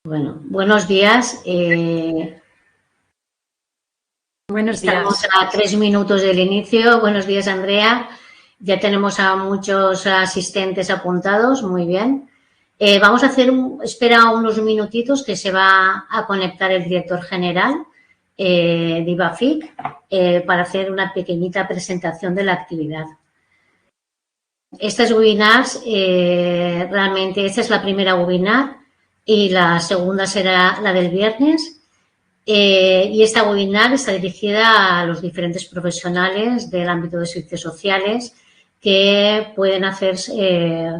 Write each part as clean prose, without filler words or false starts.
Bueno, buenos días. Buenos días. Estamos a 3 minutos del inicio. Buenos días, Andrea. Ya tenemos a muchos asistentes apuntados. Muy bien. Vamos a hacer, espera unos minutitos que se va a conectar el director general de IBAFIC para hacer una pequeñita presentación de la actividad. Estas webinars, realmente esta es la primera webinar y la segunda será la del viernes. Y esta webinar está dirigida a los diferentes profesionales del ámbito de servicios sociales que pueden hacerse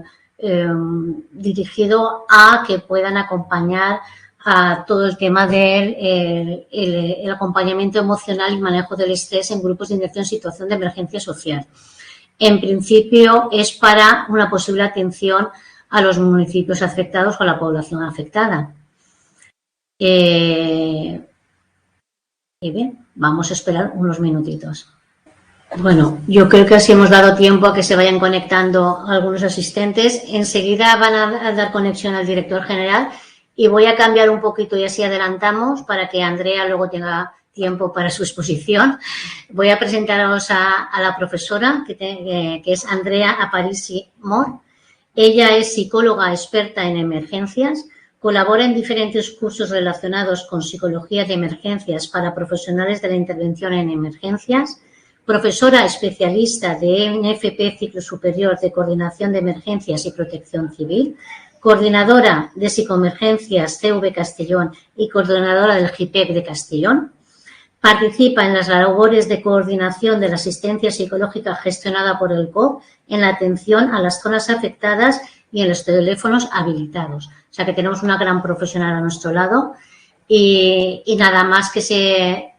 dirigido a que puedan acompañar a todo el tema del el acompañamiento emocional y manejo del estrés en grupos de intervención en situación de emergencia social. En principio es para una posible atención a los municipios afectados o a la población afectada. Y bien, vamos a esperar unos minutitos. Bueno, yo creo que así hemos dado tiempo a que se vayan conectando algunos asistentes. Enseguida van a dar conexión al director general y voy a cambiar un poquito y así adelantamos para que Andrea luego tenga tiempo para su exposición. Voy a presentaros a la profesora, que es Andrea Aparici Mor. Ella es psicóloga experta en emergencias, colabora en diferentes cursos relacionados con psicología de emergencias para profesionales de la intervención en emergencias, profesora especialista de NFP Ciclo Superior de Coordinación de Emergencias y Protección Civil, coordinadora de Psicoemergencias CV Castellón y coordinadora del GIPEC de Castellón. Participa en las labores de coordinación de la asistencia psicológica gestionada por el COP en la atención a las zonas afectadas y en los teléfonos habilitados. O sea que tenemos una gran profesional a nuestro lado y nada más que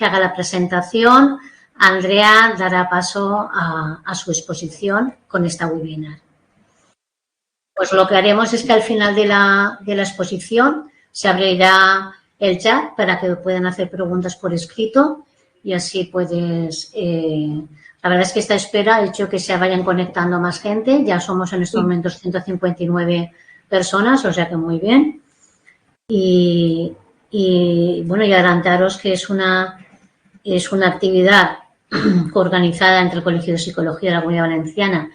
haga la presentación, Andrea dará paso a su exposición con esta webinar. Pues lo que haremos es que al final de la exposición se abrirá el chat para que puedan hacer preguntas por escrito y así puedes... la verdad es que esta espera ha hecho que se vayan conectando más gente. Ya somos en estos momentos 159 personas, o sea que muy bien. Y bueno, y adelantaros que es una actividad organizada entre el Colegio de Psicología de la Comunidad Valenciana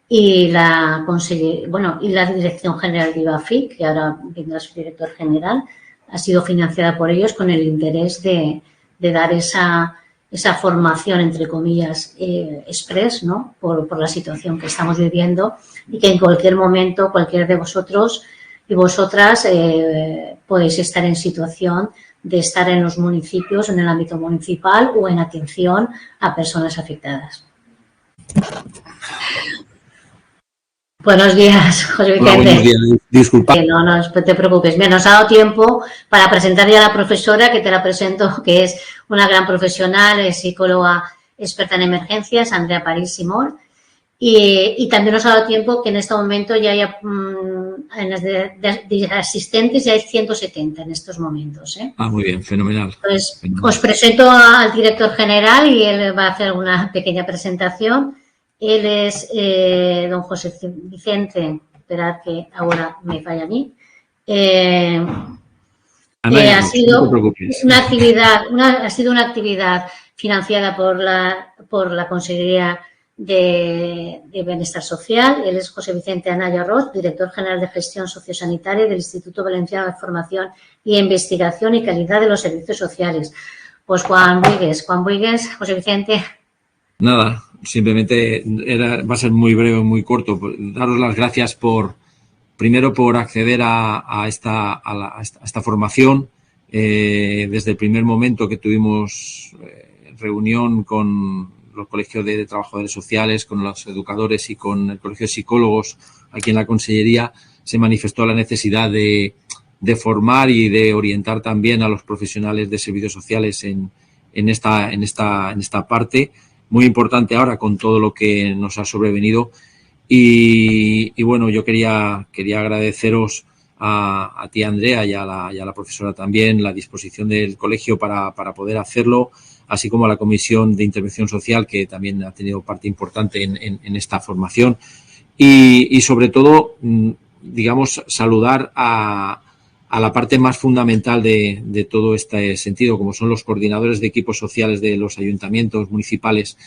y la Dirección General de IBAFIC, que ahora vendrá su director general. Ha sido financiada por ellos con el interés de dar esa formación, entre comillas, express, ¿no? Por la situación que estamos viviendo y que en cualquier momento, cualquiera de vosotros y vosotras podéis estar en situación de estar en los municipios, en el ámbito municipal o en atención a personas afectadas. Buenos días, José Vicente. Hola, buenos días. Disculpa. No te preocupes. Bien, nos ha dado tiempo para presentar ya a la profesora, que te la presento, que es una gran profesional, es psicóloga experta en emergencias, Andrea Aparici Mor. Y también nos ha dado tiempo que en este momento ya hay de asistentes, ya hay 170 en estos momentos. Muy bien, fenomenal. Pues fenomenal. Os presento al director general y él va a hacer una pequeña presentación. Él es don José Vicente, esperad que ahora me falla a mí. Ha sido una actividad financiada por la Consejería de Bienestar Social. Él es José Vicente Anaya Roz, director general de Gestión Sociosanitaria del Instituto Valenciano de Formación y Investigación y Calidad de los Servicios Sociales. Pues Juan Buigues, José Vicente. Nada, simplemente va a ser muy breve, muy corto. Daros las gracias primero por acceder a esta formación. Desde el primer momento que tuvimos reunión con los colegios de trabajadores sociales, con los educadores y con el colegio de psicólogos aquí en la Consellería, se manifestó la necesidad de formar y de orientar también a los profesionales de servicios sociales en esta parte. Muy importante ahora con todo lo que nos ha sobrevenido y bueno, yo quería agradeceros a ti, Andrea, y a la profesora también la disposición del colegio para poder hacerlo, así como a la Comisión de Intervención Social, que también ha tenido parte importante en esta formación y sobre todo, digamos, saludar a a la parte más fundamental de todo este sentido, como son los coordinadores de equipos sociales de los ayuntamientos municipales,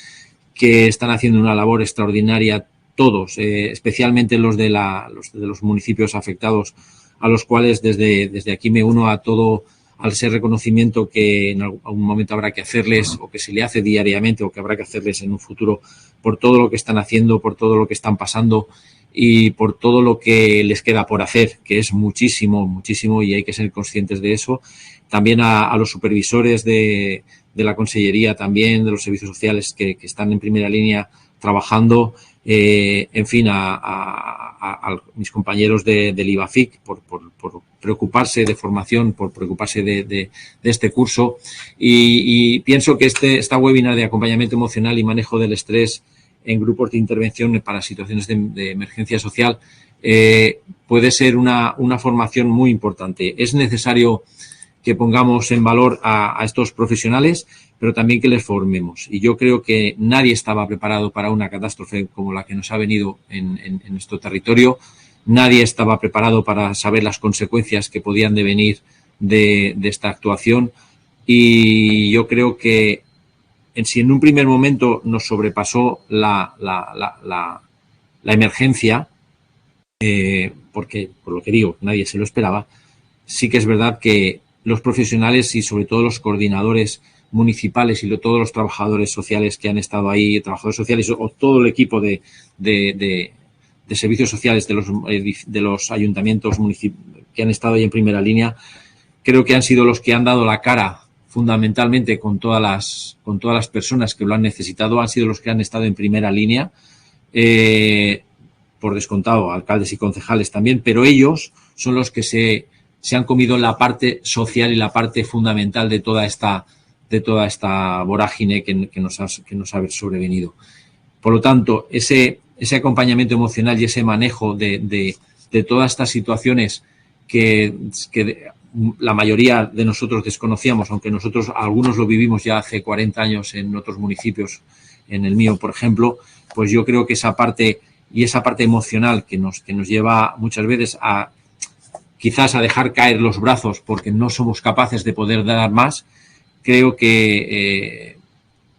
que están haciendo una labor extraordinaria, todos, especialmente los de los municipios afectados, a los cuales desde aquí me uno a todo, al ser reconocimiento que en algún momento habrá que hacerles, o que se le hace diariamente, o que habrá que hacerles en un futuro, por todo lo que están haciendo, por todo lo que están pasando y por todo lo que les queda por hacer, que es muchísimo, muchísimo, y hay que ser conscientes de eso. También a los supervisores de la Consellería, también de los servicios sociales que están en primera línea trabajando, en fin, a mis compañeros del IBAFIC por preocuparse de formación, por preocuparse de este curso, y pienso que esta webinar de acompañamiento emocional y manejo del estrés en grupos de intervención para situaciones de emergencia social puede ser una formación muy importante. Es necesario que pongamos en valor a estos profesionales, pero también que les formemos. Y yo creo que nadie estaba preparado para una catástrofe como la que nos ha venido en nuestro territorio. Nadie estaba preparado para saber las consecuencias que podían devenir de esta actuación. Y yo creo que si en un primer momento nos sobrepasó la emergencia, porque, por lo que digo, nadie se lo esperaba, sí que es verdad que los profesionales y sobre todo los coordinadores municipales y todos los trabajadores sociales que han estado ahí, trabajadores sociales o todo el equipo de servicios sociales de los ayuntamientos que han estado ahí en primera línea, creo que han sido los que han dado la cara fundamentalmente con todas las personas que lo han necesitado, han sido los que han estado en primera línea, por descontado, alcaldes y concejales también, pero ellos son los que se han comido la parte social y la parte fundamental de toda esta vorágine que nos ha sobrevenido. Por lo tanto, ese acompañamiento emocional y ese manejo de todas estas situaciones que la mayoría de nosotros desconocíamos, aunque nosotros algunos lo vivimos ya hace 40 años en otros municipios, en el mío, por ejemplo, pues yo creo que esa parte emocional que nos lleva muchas veces quizás a dejar caer los brazos porque no somos capaces de poder dar más, creo que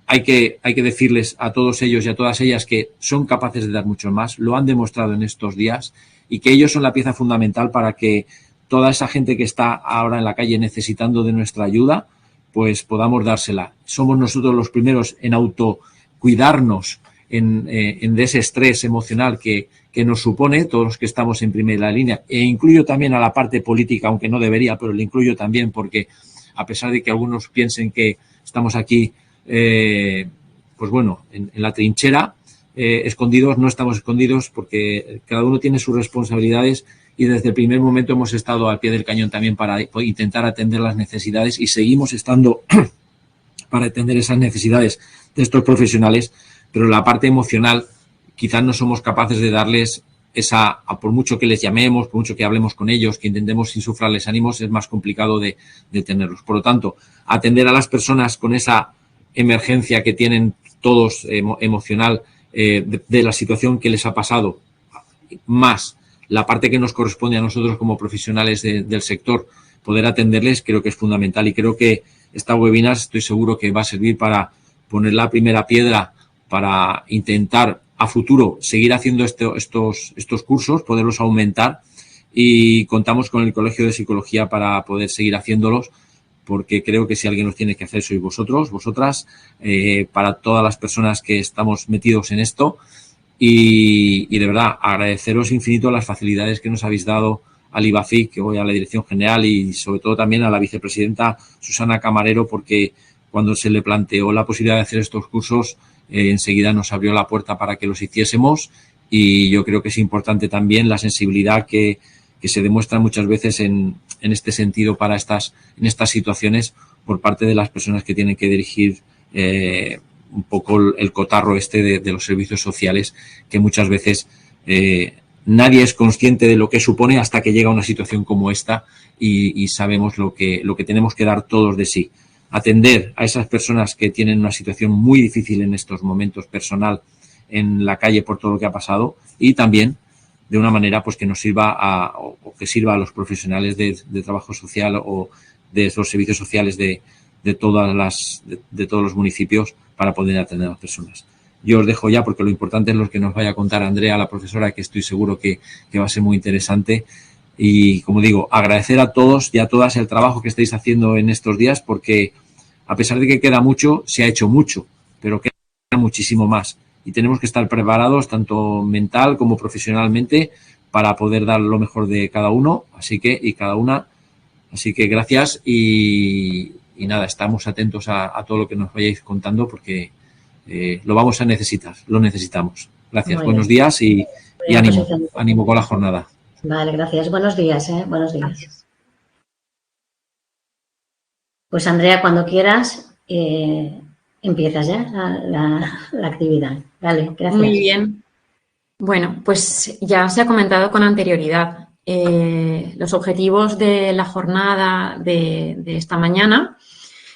hay que decirles a todos ellos y a todas ellas que son capaces de dar mucho más, lo han demostrado en estos días, y que ellos son la pieza fundamental para que toda esa gente que está ahora en la calle necesitando de nuestra ayuda, pues podamos dársela. Somos nosotros los primeros en autocuidarnos de ese estrés emocional que nos supone, todos los que estamos en primera línea, e incluyo también a la parte política, aunque no debería, pero le incluyo también porque, a pesar de que algunos piensen que estamos aquí, pues bueno, en la trinchera, escondidos, no estamos escondidos porque cada uno tiene sus responsabilidades, y desde el primer momento hemos estado al pie del cañón también para intentar atender las necesidades, y seguimos estando para atender esas necesidades de estos profesionales, pero la parte emocional quizás no somos capaces de darles por mucho que les llamemos, por mucho que hablemos con ellos, que intentemos insuflarles ánimos, es más complicado de tenerlos. Por lo tanto, atender a las personas con esa emergencia que tienen todos emocional de la situación que les ha pasado, más la parte que nos corresponde a nosotros como profesionales del sector, poder atenderles, creo que es fundamental, y creo que esta webinar estoy seguro que va a servir para poner la primera piedra para intentar a futuro seguir haciendo estos cursos, poderlos aumentar, y contamos con el Colegio de Psicología para poder seguir haciéndolos, porque creo que si alguien los tiene que hacer sois vosotros, vosotras, para todas las personas que estamos metidos en esto. Y de verdad, agradeceros infinito las facilidades que nos habéis dado al IBAFIC, que voy a la Dirección General, y sobre todo también a la vicepresidenta Susana Camarero, porque cuando se le planteó la posibilidad de hacer estos cursos, enseguida nos abrió la puerta para que los hiciésemos, y yo creo que es importante también la sensibilidad que se demuestra muchas veces en este sentido en estas situaciones por parte de las personas que tienen que dirigir un poco el cotarro de los servicios sociales, que muchas veces nadie es consciente de lo que supone hasta que llega una situación como esta, y sabemos lo que tenemos que dar todos de sí. Atender a esas personas que tienen una situación muy difícil en estos momentos personal en la calle por todo lo que ha pasado, y también de una manera pues que nos sirva o que sirva a los profesionales de trabajo social o de los servicios sociales de todos los municipios para poder atender a las personas. Yo os dejo ya porque lo importante es lo que nos vaya a contar Andrea, la profesora, que estoy seguro que va a ser muy interesante. Y, como digo, agradecer a todos y a todas el trabajo que estáis haciendo en estos días, porque a pesar de que queda mucho, se ha hecho mucho, pero queda muchísimo más. Y tenemos que estar preparados, tanto mental como profesionalmente, para poder dar lo mejor de cada uno y cada una. Así que gracias y nada, estamos atentos a todo lo que nos vayáis contando porque lo vamos a necesitar, lo necesitamos. Gracias, buenos días y ánimo con la jornada. Vale, gracias. Buenos días, buenos días. Gracias. Pues Andrea, cuando quieras, empiezas ya la actividad. Vale, gracias. Muy bien. Bueno, pues ya se ha comentado con anterioridad. Los objetivos de la jornada de esta mañana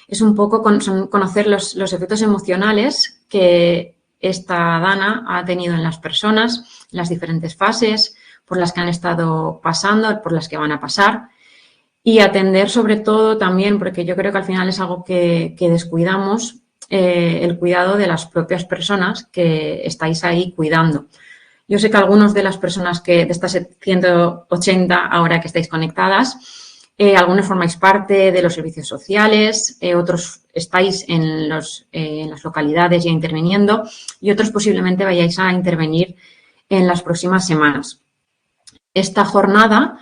es un poco conocer los efectos emocionales que esta Dana ha tenido en las personas, en las diferentes fases por las que han estado pasando, por las que van a pasar, y atender sobre todo también, porque yo creo que al final es algo que descuidamos, el cuidado de las propias personas que estáis ahí cuidando. Yo sé que algunos de las personas de estas 180 ahora que estáis conectadas, algunos formáis parte de los servicios sociales, otros estáis en las localidades ya interviniendo y otros posiblemente vayáis a intervenir en las próximas semanas. Esta jornada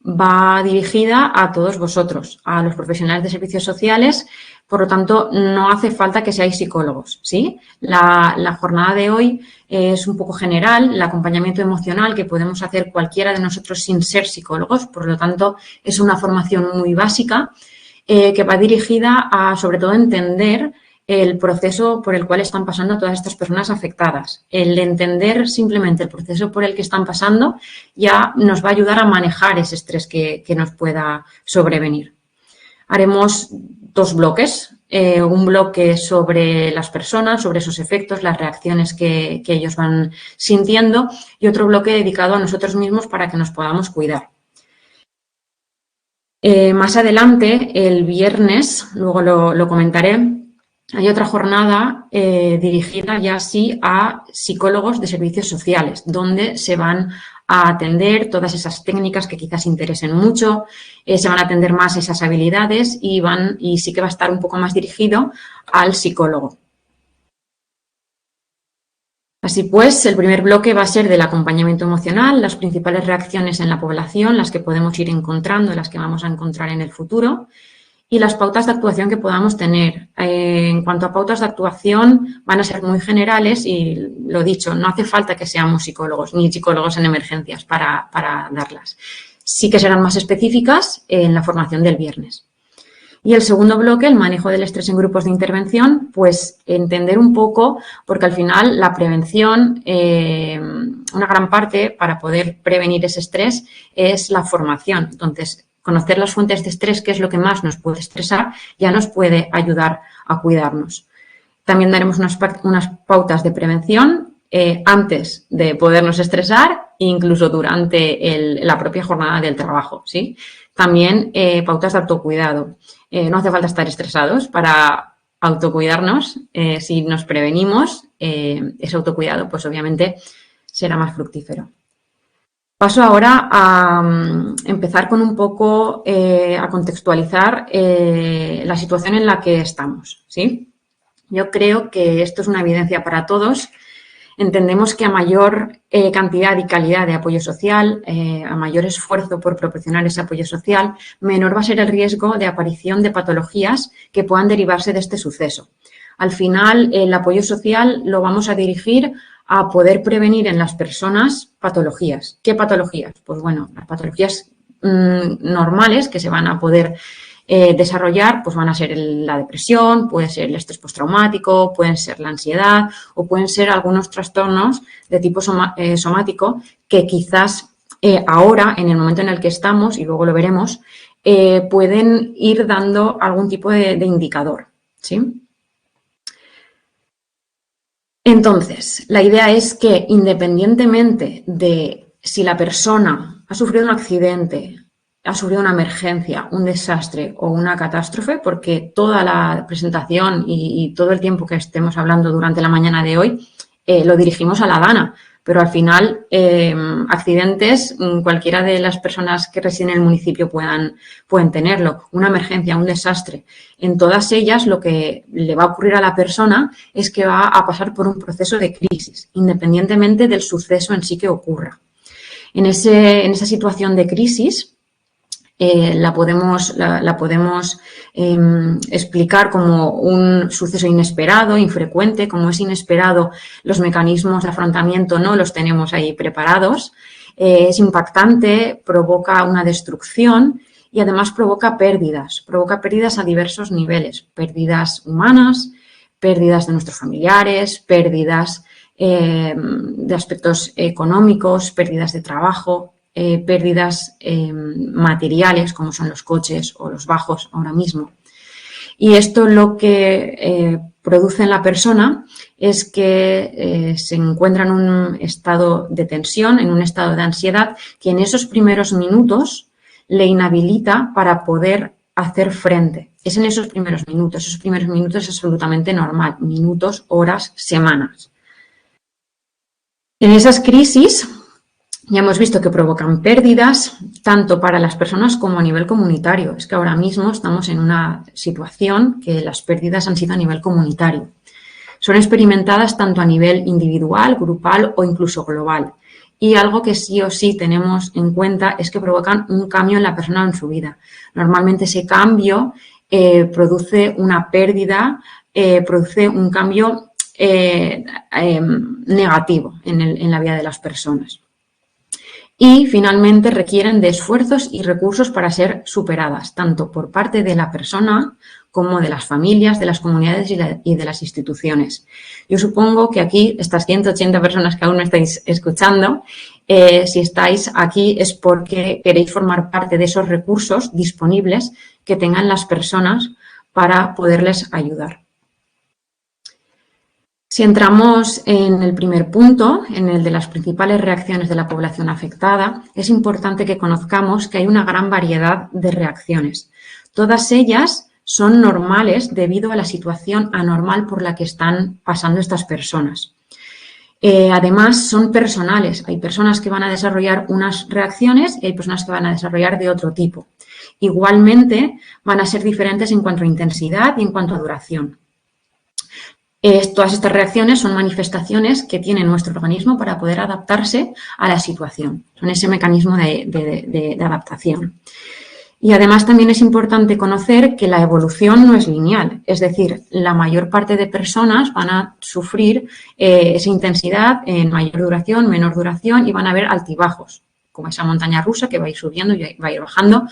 va dirigida a todos vosotros, a los profesionales de servicios sociales, por lo tanto, no hace falta que seáis psicólogos, ¿sí? La jornada de hoy es un poco general, el acompañamiento emocional que podemos hacer cualquiera de nosotros sin ser psicólogos, por lo tanto, es una formación muy básica que va dirigida a, sobre todo, entender el proceso por el cual están pasando todas estas personas afectadas. El entender simplemente el proceso por el que están pasando ya nos va a ayudar a manejar ese estrés que nos pueda sobrevenir. Haremos 2 bloques, un bloque sobre las personas, sobre esos efectos, las reacciones que ellos van sintiendo y otro bloque dedicado a nosotros mismos para que nos podamos cuidar. Más adelante, el viernes, luego lo comentaré, hay otra jornada dirigida ya sí a psicólogos de servicios sociales, donde se van a atender todas esas técnicas que quizás interesen mucho, se van a atender más esas habilidades y sí que va a estar un poco más dirigido al psicólogo. Así pues, el primer bloque va a ser del acompañamiento emocional, las principales reacciones en la población, las que podemos ir encontrando, las que vamos a encontrar en el futuro, y las pautas de actuación que podamos tener. En cuanto a pautas de actuación, van a ser muy generales y, lo dicho, no hace falta que seamos psicólogos ni psicólogos en emergencias para darlas. Sí que serán más específicas en la formación del viernes. Y el segundo bloque, el manejo del estrés en grupos de intervención, pues entender un poco, porque al final la prevención, una gran parte para poder prevenir ese estrés es la formación. Entonces, conocer las fuentes de estrés, qué es lo que más nos puede estresar, ya nos puede ayudar a cuidarnos. También daremos unas pautas de prevención antes de podernos estresar e incluso durante la propia jornada del trabajo, ¿sí? También pautas de autocuidado. No hace falta estar estresados para autocuidarnos. Si nos prevenimos, ese autocuidado, pues obviamente será más fructífero. Paso ahora a empezar con un poco a contextualizar la situación en la que estamos, ¿sí? Yo creo que esto es una evidencia para todos. Entendemos que a mayor cantidad y calidad de apoyo social, a mayor esfuerzo por proporcionar ese apoyo social, menor va a ser el riesgo de aparición de patologías que puedan derivarse de este suceso. Al final, el apoyo social lo vamos a dirigir a poder prevenir en las personas patologías. ¿Qué patologías? Pues bueno, las patologías normales que se van a poder desarrollar, pues van a ser la depresión, puede ser el estrés postraumático, pueden ser la ansiedad o pueden ser algunos trastornos de tipo somático que quizás ahora, en el momento en el que estamos, y luego lo veremos, pueden ir dando algún tipo de indicador, ¿sí? Entonces, la idea es que independientemente de si la persona ha sufrido un accidente, ha sufrido una emergencia, un desastre o una catástrofe, porque toda la presentación y todo el tiempo que estemos hablando durante la mañana de hoy lo dirigimos a la DANA, pero al final accidentes, cualquiera de las personas que residen en el municipio pueden tenerlo, una emergencia, un desastre. En todas ellas lo que le va a ocurrir a la persona es que va a pasar por un proceso de crisis, independientemente del suceso en sí que ocurra. En esa situación de crisis la podemos explicar como un suceso inesperado, infrecuente. Como es inesperado, los mecanismos de afrontamiento no los tenemos ahí preparados. Es impactante, provoca una destrucción y además provoca pérdidas a diversos niveles, pérdidas humanas, pérdidas de nuestros familiares, pérdidas de aspectos económicos, pérdidas de trabajo, pérdidas materiales como son los coches o los bajos ahora mismo. Y esto lo que produce en la persona es que se encuentra en un estado de tensión, en un estado de ansiedad que en esos primeros minutos le inhabilita para poder hacer frente. Es en esos primeros minutos es absolutamente normal, minutos, horas, semanas. En esas crisis ya hemos visto que provocan pérdidas tanto para las personas como a nivel comunitario. Es que ahora mismo estamos en una situación que las pérdidas han sido a nivel comunitario. Son experimentadas tanto a nivel individual, grupal o incluso global. Y algo que sí o sí tenemos en cuenta es que provocan un cambio en la persona en su vida. Normalmente ese cambio produce una pérdida, produce un cambio negativo en la vida de las personas. Y finalmente requieren de esfuerzos y recursos para ser superadas, tanto por parte de la persona como de las familias, de las comunidades y de las instituciones. Yo supongo que aquí, estas 180 personas que aún no estáis escuchando, si estáis aquí es porque queréis formar parte de esos recursos disponibles que tengan las personas para poderles ayudar. Si entramos en el primer punto, en el de las principales reacciones de la población afectada, es importante que conozcamos que hay una gran variedad de reacciones. Todas ellas son normales debido a la situación anormal por la que están pasando estas personas. Además, son personales. Hay personas que van a desarrollar unas reacciones y hay personas que van a desarrollar de otro tipo. Igualmente, van a ser diferentes en cuanto a intensidad y en cuanto a duración. Todas estas reacciones son manifestaciones que tiene nuestro organismo para poder adaptarse a la situación. Son ese mecanismo de adaptación. Y además también es importante conocer que la evolución no es lineal. Es decir, la mayor parte de personas van a sufrir esa intensidad en mayor duración, menor duración y van a haber altibajos, como esa montaña rusa que va a ir subiendo y va a ir bajando.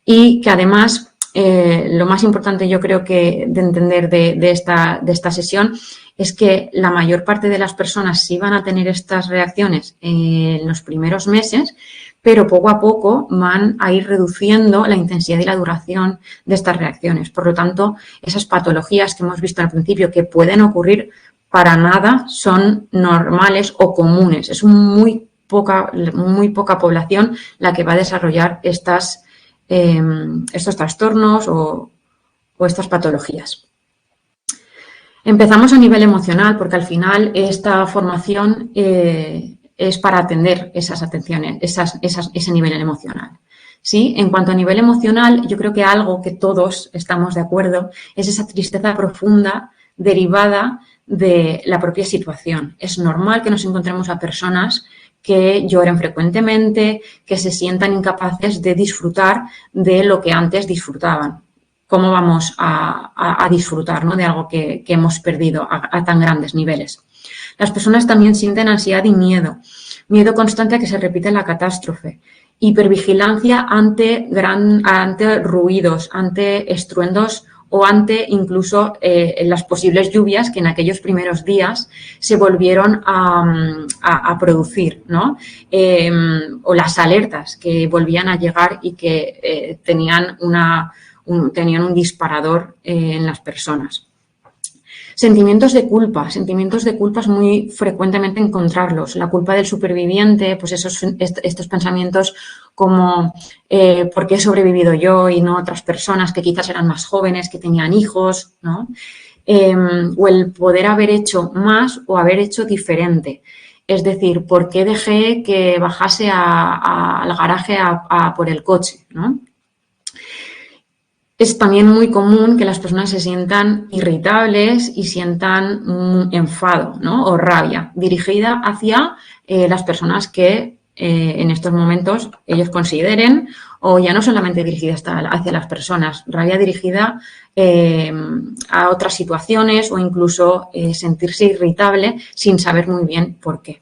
Y que además lo más importante yo creo que de entender de esta sesión es que la mayor parte de las personas sí van a tener estas reacciones en los primeros meses, pero poco a poco van a ir reduciendo la intensidad y la duración de estas reacciones. Por lo tanto, esas patologías que hemos visto al principio que pueden ocurrir para nada son normales o comunes. Es muy poca población la que va a desarrollar estos trastornos o estas patologías. Empezamos a nivel emocional porque al final esta formación es para atender ese nivel emocional. ¿Sí? En cuanto a nivel emocional, yo creo que algo que todos estamos de acuerdo es esa tristeza profunda derivada de la propia situación. Es normal que nos encontremos a personas que lloren frecuentemente, que se sientan incapaces de disfrutar de lo que antes disfrutaban. ¿Cómo vamos a disfrutar, ¿no?, de algo que hemos perdido a tan grandes niveles? Las personas también sienten ansiedad y miedo constante a que se repite la catástrofe, hipervigilancia ante ruidos, ante estruendos o ante incluso las posibles lluvias que en aquellos primeros días se volvieron a producir, ¿no? O las alertas que volvían a llegar y que tenían un disparador en las personas. Sentimientos de culpa es muy frecuentemente encontrarlos. La culpa del superviviente, pues estos pensamientos como ¿por qué he sobrevivido yo y no otras personas que quizás eran más jóvenes, que tenían hijos, ¿no? O el poder haber hecho más o haber hecho diferente. Es decir, ¿por qué dejé que bajase al garaje por el coche, ¿no? Es también muy común que las personas se sientan irritables y sientan enfado, ¿no? O rabia dirigida hacia las personas que en estos momentos ellos consideren, o ya no solamente dirigida hacia las personas, rabia dirigida a otras situaciones o incluso sentirse irritable sin saber muy bien por qué.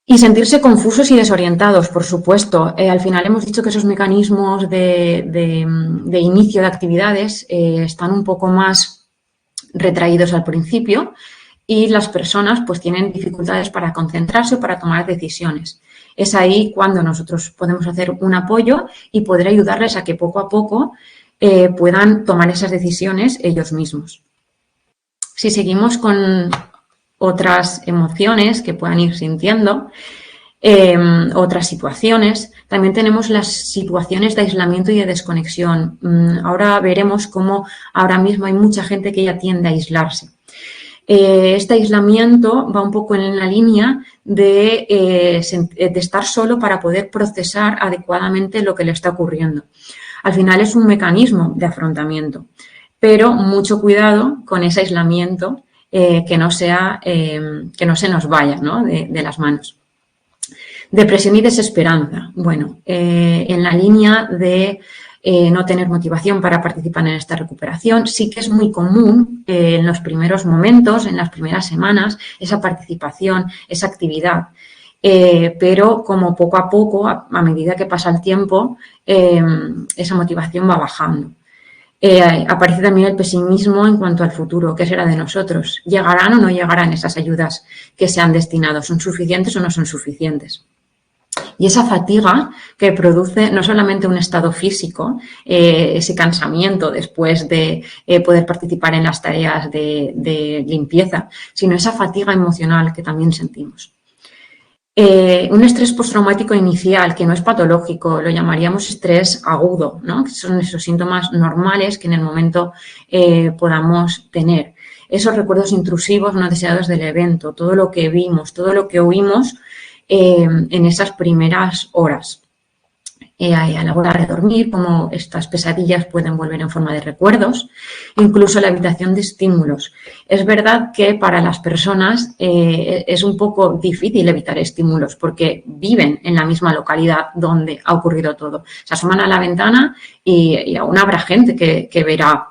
Y sentirse confusos y desorientados, por supuesto. Al final hemos dicho que esos mecanismos de inicio de actividades están un poco más retraídos al principio y las personas pues tienen dificultades para concentrarse o para tomar decisiones. Es ahí cuando nosotros podemos hacer un apoyo y poder ayudarles a que poco a poco puedan tomar esas decisiones ellos mismos. Si seguimos con otras emociones que puedan ir sintiendo, otras situaciones. También tenemos las situaciones de aislamiento y de desconexión. Ahora veremos cómo ahora mismo hay mucha gente que ya tiende a aislarse. Este aislamiento va un poco en la línea de estar solo para poder procesar adecuadamente lo que le está ocurriendo. Al final es un mecanismo de afrontamiento, pero mucho cuidado con ese aislamiento. Que no se nos vaya, ¿no? de las manos. Depresión y desesperanza. Bueno, en la línea de no tener motivación para participar en esta recuperación, sí que es muy común en los primeros momentos, en las primeras semanas, esa participación, esa actividad. Pero como poco a poco, a medida que pasa el tiempo, esa motivación va bajando. Aparece también el pesimismo en cuanto al futuro. ¿Qué será de nosotros? ¿Llegarán o no llegarán esas ayudas que se han destinado? ¿Son suficientes o no son suficientes? Y esa fatiga que produce no solamente un estado físico, ese cansamiento después de poder participar en las tareas de limpieza, sino esa fatiga emocional que también sentimos. Un estrés postraumático inicial que no es patológico, lo llamaríamos estrés agudo, ¿no? Que son esos síntomas normales que en el momento podamos tener. Esos recuerdos intrusivos no deseados del evento, todo lo que vimos, todo lo que oímos en esas primeras horas. A la hora de dormir, como estas pesadillas pueden volver en forma de recuerdos, incluso la evitación de estímulos. Es verdad que para las personas es un poco difícil evitar estímulos porque viven en la misma localidad donde ha ocurrido todo. Se asoman a la ventana y aún habrá gente que verá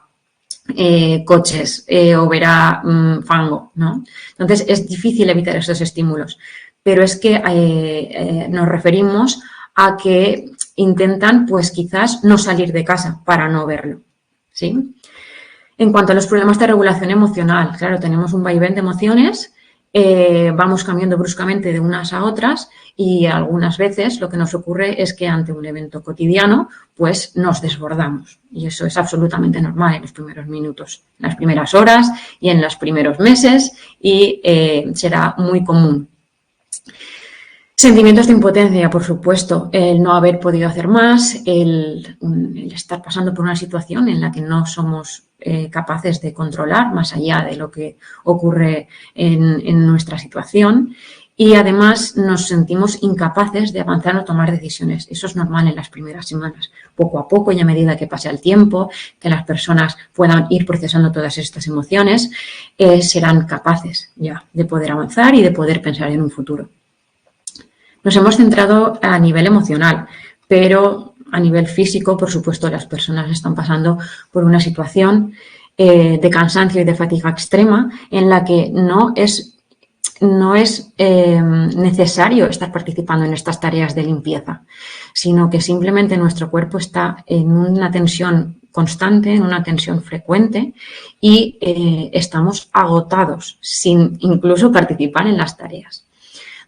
coches o verá fango, ¿no? Entonces es difícil evitar esos estímulos, pero es que nos referimos a que intentan, pues quizás no salir de casa para no verlo, ¿sí? En cuanto a los problemas de regulación emocional, claro, tenemos un vaivén de emociones, vamos cambiando bruscamente de unas a otras y algunas veces lo que nos ocurre es que ante un evento cotidiano, pues nos desbordamos y eso es absolutamente normal en los primeros minutos, en las primeras horas y en los primeros meses y será muy común. Sentimientos de impotencia, por supuesto, el no haber podido hacer más, el estar pasando por una situación en la que no somos capaces de controlar más allá de lo que ocurre en nuestra situación y además nos sentimos incapaces de avanzar o tomar decisiones. Eso es normal en las primeras semanas. Poco a poco y a medida que pase el tiempo, que las personas puedan ir procesando todas estas emociones, serán capaces ya de poder avanzar y de poder pensar en un futuro. Nos hemos centrado a nivel emocional, pero a nivel físico, por supuesto, las personas están pasando por una situación de cansancio y de fatiga extrema en la que no es necesario estar participando en estas tareas de limpieza, sino que simplemente nuestro cuerpo está en una tensión constante, en una tensión frecuente y estamos agotados sin incluso participar en las tareas.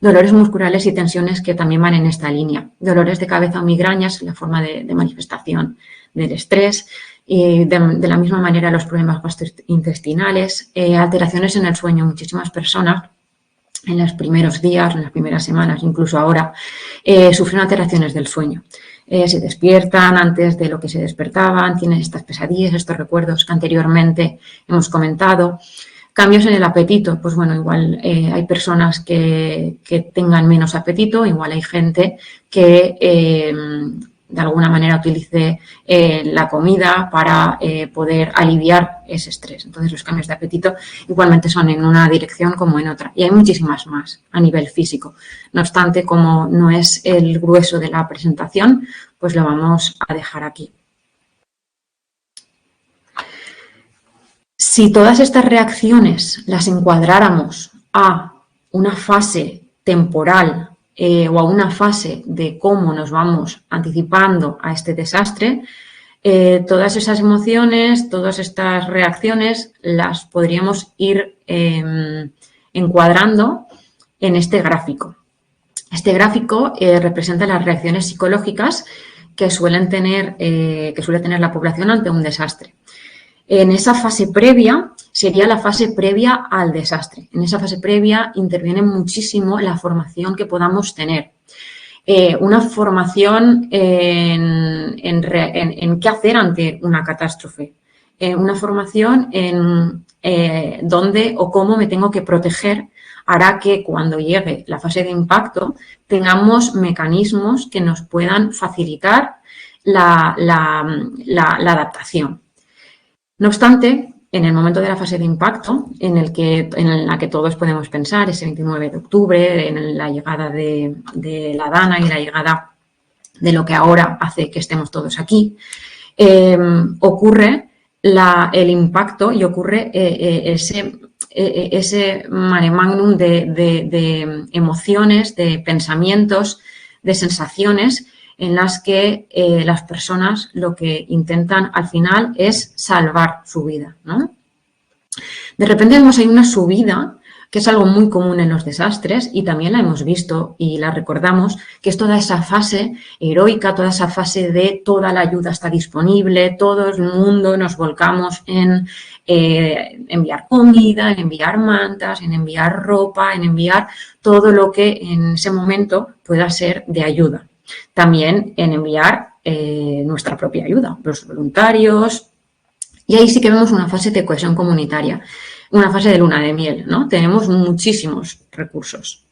Dolores musculares y tensiones que también van en esta línea. Dolores de cabeza o migrañas, la forma de manifestación del estrés, Y de la misma manera los problemas gastrointestinales, alteraciones en el sueño. Muchísimas personas en los primeros días, en las primeras semanas, incluso ahora, sufren alteraciones del sueño. Se despiertan antes de lo que se despertaban, tienen estas pesadillas, estos recuerdos que anteriormente hemos comentado. Cambios en el apetito, pues bueno, igual hay personas que tengan menos apetito, igual hay gente que de alguna manera utilice la comida para poder aliviar ese estrés. Entonces los cambios de apetito igualmente son en una dirección como en otra. Y hay muchísimas más a nivel físico. No obstante, como no es el grueso de la presentación, pues lo vamos a dejar aquí. Si todas estas reacciones las encuadráramos a una fase temporal o a una fase de cómo nos vamos anticipando a este desastre, todas esas emociones, todas estas reacciones las podríamos ir encuadrando en este gráfico. Este gráfico representa las reacciones psicológicas que suele tener la población ante un desastre. En esa fase previa sería la fase previa al desastre. En esa fase previa interviene muchísimo la formación que podamos tener. Una formación en qué hacer ante una catástrofe. Una formación en dónde o cómo me tengo que proteger hará que cuando llegue la fase de impacto tengamos mecanismos que nos puedan facilitar la adaptación. No obstante, en el momento de la fase de impacto, en la que todos podemos pensar, ese 29 de octubre, en la llegada de la Dana y la llegada de lo que ahora hace que estemos todos aquí, ocurre el impacto y ocurre ese mare magnum de emociones, de pensamientos, de sensaciones en las que las personas lo que intentan al final es salvar su vida, ¿no? De repente vemos ahí una subida, que es algo muy común en los desastres y también la hemos visto y la recordamos, que es toda esa fase heroica, toda esa fase de toda la ayuda está disponible, todo el mundo nos volcamos en enviar comida, en enviar mantas, en enviar ropa, en enviar todo lo que en ese momento pueda ser de ayuda. También en enviar nuestra propia ayuda, los voluntarios. Y ahí sí que vemos una fase de cohesión comunitaria, una fase de luna de miel, ¿no? Tenemos muchísimos recursos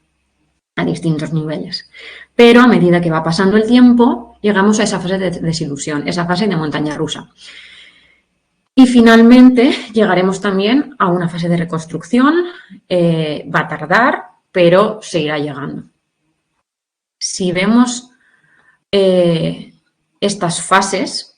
a distintos niveles. Pero a medida que va pasando el tiempo, llegamos a esa fase de desilusión, esa fase de montaña rusa. Y finalmente llegaremos también a una fase de reconstrucción. Va a tardar, pero seguirá llegando. Si vemos estas fases,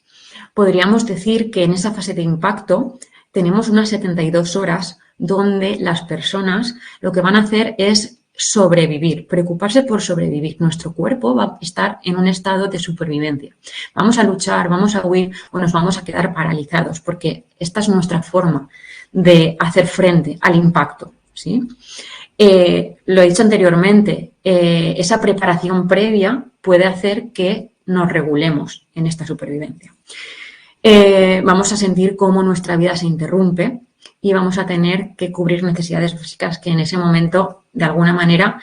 podríamos decir que en esa fase de impacto tenemos unas 72 horas donde las personas lo que van a hacer es sobrevivir, preocuparse por sobrevivir. Nuestro cuerpo va a estar en un estado de supervivencia. Vamos a luchar, vamos a huir o nos vamos a quedar paralizados porque esta es nuestra forma de hacer frente al impacto, ¿sí? Lo he dicho anteriormente, esa preparación previa puede hacer que nos regulemos en esta supervivencia. Vamos a sentir cómo nuestra vida se interrumpe y vamos a tener que cubrir necesidades básicas que en ese momento, de alguna manera,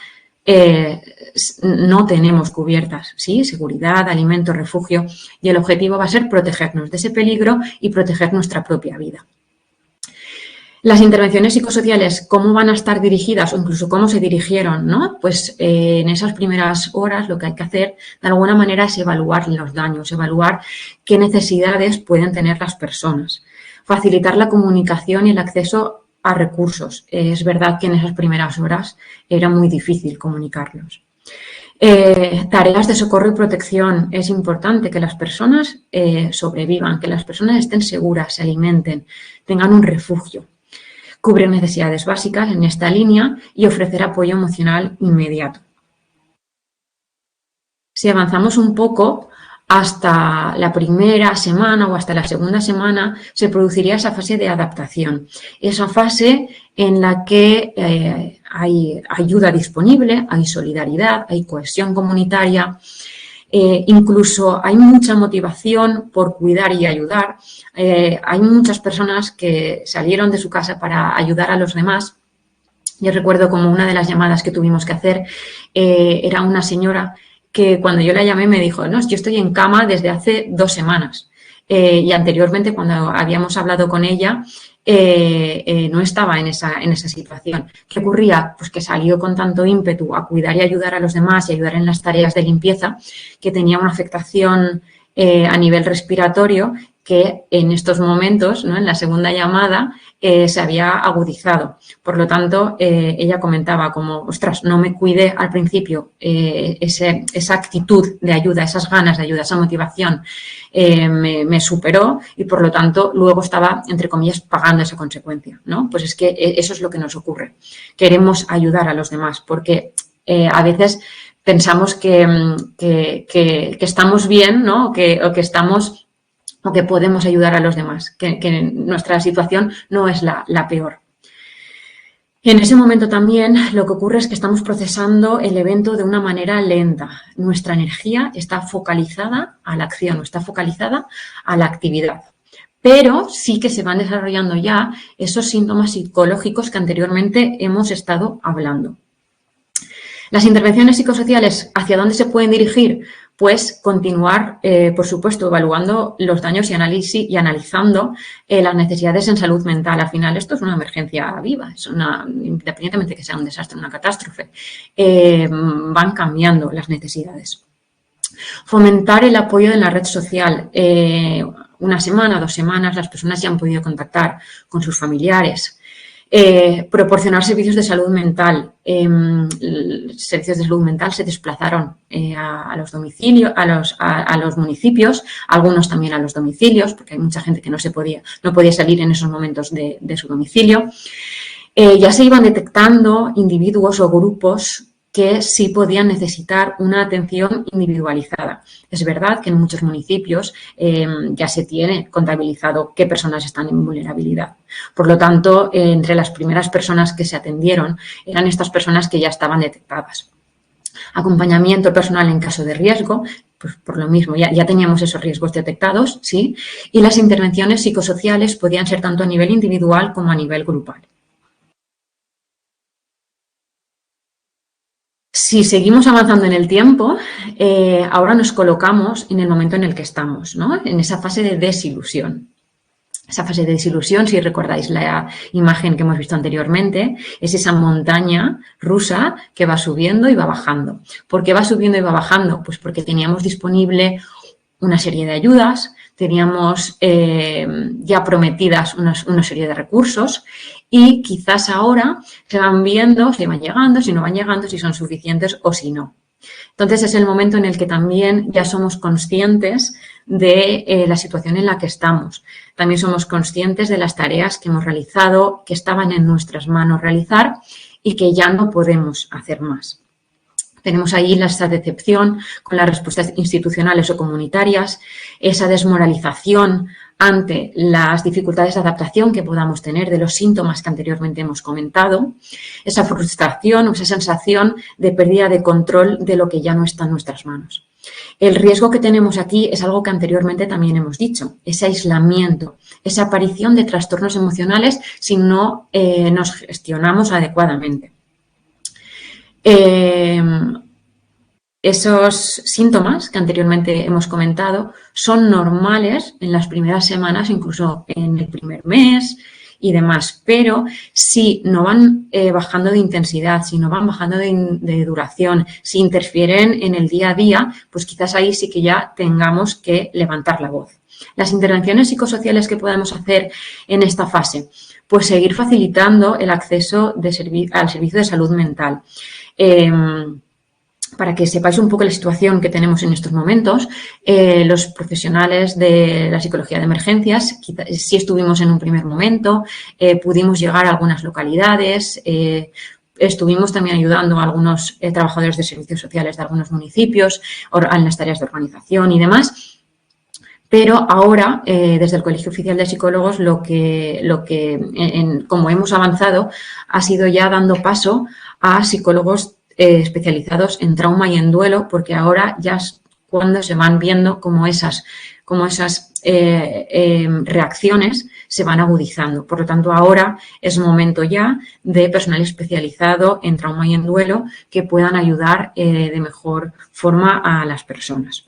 no tenemos cubiertas, ¿sí? Seguridad, alimento, refugio, y el objetivo va a ser protegernos de ese peligro y proteger nuestra propia vida. Las intervenciones psicosociales, ¿cómo van a estar dirigidas o incluso cómo se dirigieron, ¿no? Pues en esas primeras horas lo que hay que hacer de alguna manera es evaluar los daños, evaluar qué necesidades pueden tener las personas, facilitar la comunicación y el acceso a recursos. Es verdad que en esas primeras horas era muy difícil comunicarlos. Tareas de socorro y protección. Es importante que las personas sobrevivan, que las personas estén seguras, se alimenten, tengan un refugio. Cubrir necesidades básicas en esta línea y ofrecer apoyo emocional inmediato. Si avanzamos un poco, hasta la primera semana o hasta la segunda semana se produciría esa fase de adaptación. Esa fase en la que hay ayuda disponible, hay solidaridad, hay cohesión comunitaria Incluso hay mucha motivación por cuidar y ayudar. Hay muchas personas que salieron de su casa para ayudar a los demás. Yo recuerdo como una de las llamadas que tuvimos que hacer era una señora que cuando yo la llamé me dijo, no, yo estoy en cama desde hace 2 semanas. Y anteriormente, cuando habíamos hablado con ella, no estaba en esa situación. ¿Qué ocurría? Pues que salió con tanto ímpetu a cuidar y ayudar a los demás y ayudar en las tareas de limpieza, que tenía una afectación a nivel respiratorio que en estos momentos, ¿no?, en la segunda llamada, se había agudizado. Por lo tanto, ella comentaba como, ostras, no me cuidé al principio, esa actitud de ayuda, esas ganas de ayuda, esa motivación me superó y, por lo tanto, luego estaba, entre comillas, pagando esa consecuencia, ¿no? Pues es que eso es lo que nos ocurre. Queremos ayudar a los demás porque a veces pensamos que estamos bien, ¿no? O que podemos ayudar a los demás, que nuestra situación no es la peor. Y en ese momento también lo que ocurre es que estamos procesando el evento de una manera lenta. Nuestra energía está focalizada a la acción, está focalizada a la actividad. Pero sí que se van desarrollando ya esos síntomas psicológicos que anteriormente hemos estado hablando. Las intervenciones psicosociales, ¿hacia dónde se pueden dirigir? Pues continuar, por supuesto, evaluando los daños y analizando las necesidades en salud mental. Al final, esto es una emergencia viva, independientemente de que sea un desastre, una catástrofe, van cambiando las necesidades. Fomentar el apoyo en la red social. 1 semana, 2 semanas, las personas ya han podido contactar con sus familiares. Proporcionar servicios de salud mental. Servicios de salud mental se desplazaron a los domicilios, a los municipios, algunos también a los domicilios, porque hay mucha gente que no podía salir en esos momentos de su domicilio. Ya se iban detectando individuos o grupos que sí podían necesitar una atención individualizada. Es verdad que en muchos municipios ya se tiene contabilizado qué personas están en vulnerabilidad. Por lo tanto, entre las primeras personas que se atendieron eran estas personas que ya estaban detectadas. Acompañamiento personal en caso de riesgo, pues por lo mismo, ya teníamos esos riesgos detectados, ¿sí? Y las intervenciones psicosociales podían ser tanto a nivel individual como a nivel grupal. Si seguimos avanzando en el tiempo, ahora nos colocamos en el momento en el que estamos, ¿no? En esa fase de desilusión. Esa fase de desilusión, si recordáis la imagen que hemos visto anteriormente, es esa montaña rusa que va subiendo y va bajando. ¿Por qué va subiendo y va bajando? Pues porque teníamos disponible una serie de ayudas, teníamos ya prometidas una serie de recursos y quizás ahora se van viendo si van llegando, si no van llegando, si son suficientes o si no. Entonces es el momento en el que también ya somos conscientes de la situación en la que estamos. También somos conscientes de las tareas que hemos realizado, que estaban en nuestras manos realizar y que ya no podemos hacer más. Tenemos ahí esa decepción con las respuestas institucionales o comunitarias, esa desmoralización ante las dificultades de adaptación que podamos tener de los síntomas que anteriormente hemos comentado, esa frustración o esa sensación de pérdida de control de lo que ya no está en nuestras manos. El riesgo que tenemos aquí es algo que anteriormente también hemos dicho, ese aislamiento, esa aparición de trastornos emocionales si no nos gestionamos adecuadamente. Esos síntomas que anteriormente hemos comentado son normales en las primeras semanas, incluso en el primer mes y demás, pero si no van bajando de intensidad, si no van bajando de duración, si interfieren en el día a día, pues quizás ahí sí que ya tengamos que levantar la voz. Las intervenciones psicosociales que podemos hacer en esta fase, pues seguir facilitando el acceso al servicio de salud mental. Para que sepáis un poco la situación que tenemos en estos momentos, los profesionales de la psicología de emergencias, sí estuvimos en un primer momento, pudimos llegar a algunas localidades, estuvimos también ayudando a algunos trabajadores de servicios sociales de algunos municipios en las tareas de organización y demás. Pero ahora, desde el Colegio Oficial de Psicólogos, como hemos avanzado, ha sido ya dando paso a psicólogos especializados en trauma y en duelo, porque ahora ya cuando se van viendo cómo esas reacciones se van agudizando. Por lo tanto, ahora es momento ya de personal especializado en trauma y en duelo que puedan ayudar de mejor forma a las personas.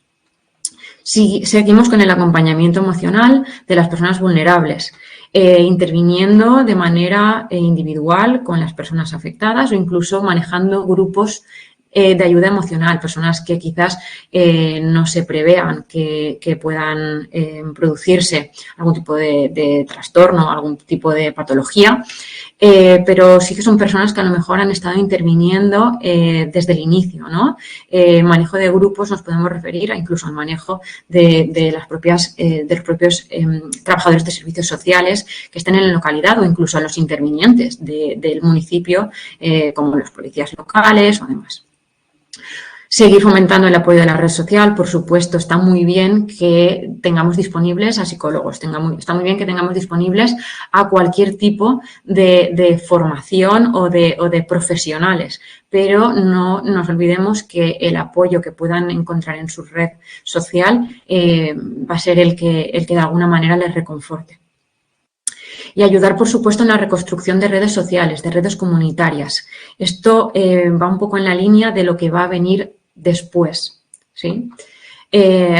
Seguimos con el acompañamiento emocional de las personas vulnerables, interviniendo de manera individual con las personas afectadas o incluso manejando grupos de ayuda emocional, personas que quizás no se prevean que puedan producirse algún tipo de trastorno, algún tipo de patología, pero sí que son personas que a lo mejor han estado interviniendo desde el inicio, ¿no? Manejo de grupos nos podemos referir incluso al manejo de los propios trabajadores de servicios sociales que estén en la localidad o incluso a los intervinientes del municipio, como los policías locales o demás. Seguir fomentando el apoyo de la red social, por supuesto, está muy bien que tengamos disponibles a psicólogos, está muy bien que tengamos disponibles a cualquier tipo de formación o de profesionales, pero no nos olvidemos que el apoyo que puedan encontrar en su red social va a ser el que de alguna manera les reconforte. Y ayudar, por supuesto, en la reconstrucción de redes sociales, de redes comunitarias. Esto va un poco en la línea de lo que va a venir después, ¿sí?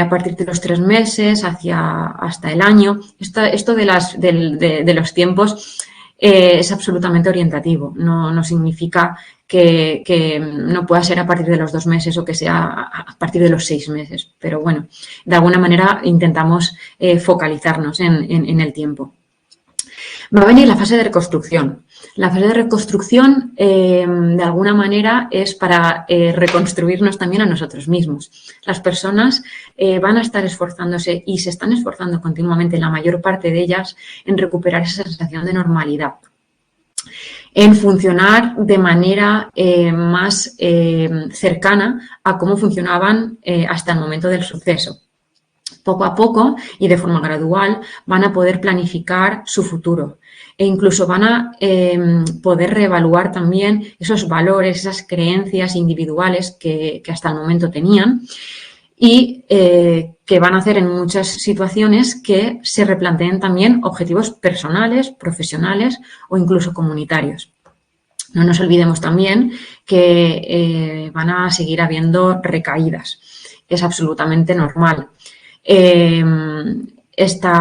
A partir de los 3 meses hasta el año. Esto de los tiempos es absolutamente orientativo. No significa que no pueda ser a partir de los 2 meses o que sea a partir de los 6 meses. Pero bueno, de alguna manera intentamos focalizarnos en el tiempo. Va a venir la fase de reconstrucción. La fase de reconstrucción, de alguna manera, es para reconstruirnos también a nosotros mismos. Las personas van a estar esforzándose y se están esforzando continuamente, la mayor parte de ellas, en recuperar esa sensación de normalidad, en funcionar de manera más cercana a cómo funcionaban hasta el momento del suceso. Poco a poco y de forma gradual van a poder planificar su futuro e incluso van a poder reevaluar también esos valores, esas creencias individuales que hasta el momento tenían y que van a hacer en muchas situaciones que se replanteen también objetivos personales, profesionales o incluso comunitarios. No nos olvidemos también que van a seguir habiendo recaídas. Es absolutamente normal.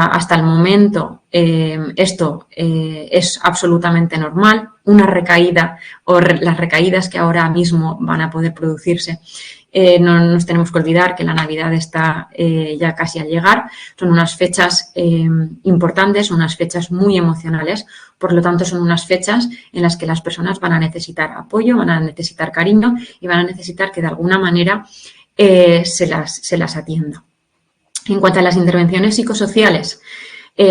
Hasta el momento esto es absolutamente normal. Una recaída o las recaídas que ahora mismo van a poder producirse, no nos tenemos que olvidar que la Navidad está ya casi a llegar. Son unas fechas importantes, unas fechas muy emocionales. Por lo tanto, son unas fechas en las que las personas van a necesitar apoyo, van a necesitar cariño y van a necesitar que de alguna manera se las atienda. En cuanto a las intervenciones psicosociales,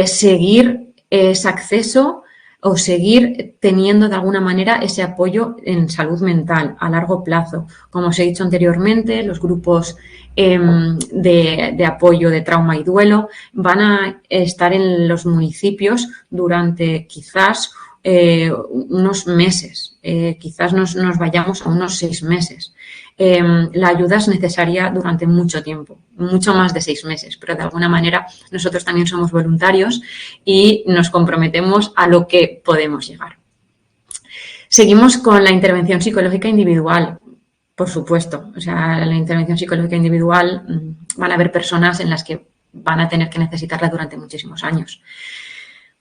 seguir ese acceso o seguir teniendo de alguna manera ese apoyo en salud mental a largo plazo. Como os he dicho anteriormente, los grupos de apoyo de trauma y duelo van a estar en los municipios durante quizás unos meses, quizás nos vayamos a unos 6 meses. La ayuda es necesaria durante mucho tiempo, mucho más de 6 meses, pero de alguna manera nosotros también somos voluntarios y nos comprometemos a lo que podemos llegar. Seguimos con la intervención psicológica individual, por supuesto. O sea, la intervención psicológica individual van a haber personas en las que van a tener que necesitarla durante muchísimos años.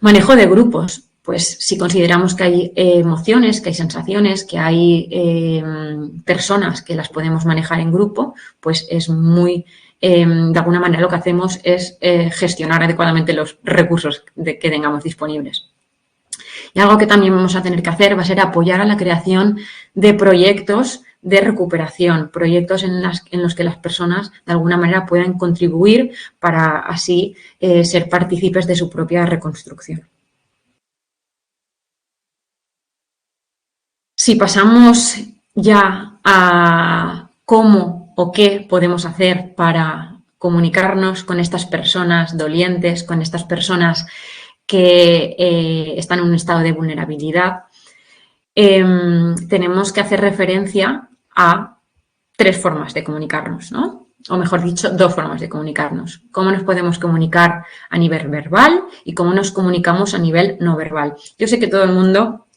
Manejo de grupos. Pues si consideramos que hay emociones, que hay sensaciones, que hay personas que las podemos manejar en grupo, pues es muy, de alguna manera lo que hacemos es gestionar adecuadamente los recursos que tengamos disponibles. Y algo que también vamos a tener que hacer va a ser apoyar a la creación de proyectos de recuperación, proyectos en los que las personas de alguna manera puedan contribuir para así ser partícipes de su propia reconstrucción. Si pasamos ya a cómo o qué podemos hacer para comunicarnos con estas personas dolientes, con estas personas que están en un estado de vulnerabilidad, tenemos que hacer referencia a 3 formas de comunicarnos, ¿no? o mejor dicho, dos formas de comunicarnos. Cómo nos podemos comunicar a nivel verbal y cómo nos comunicamos a nivel no verbal. Yo sé que todo el mundo,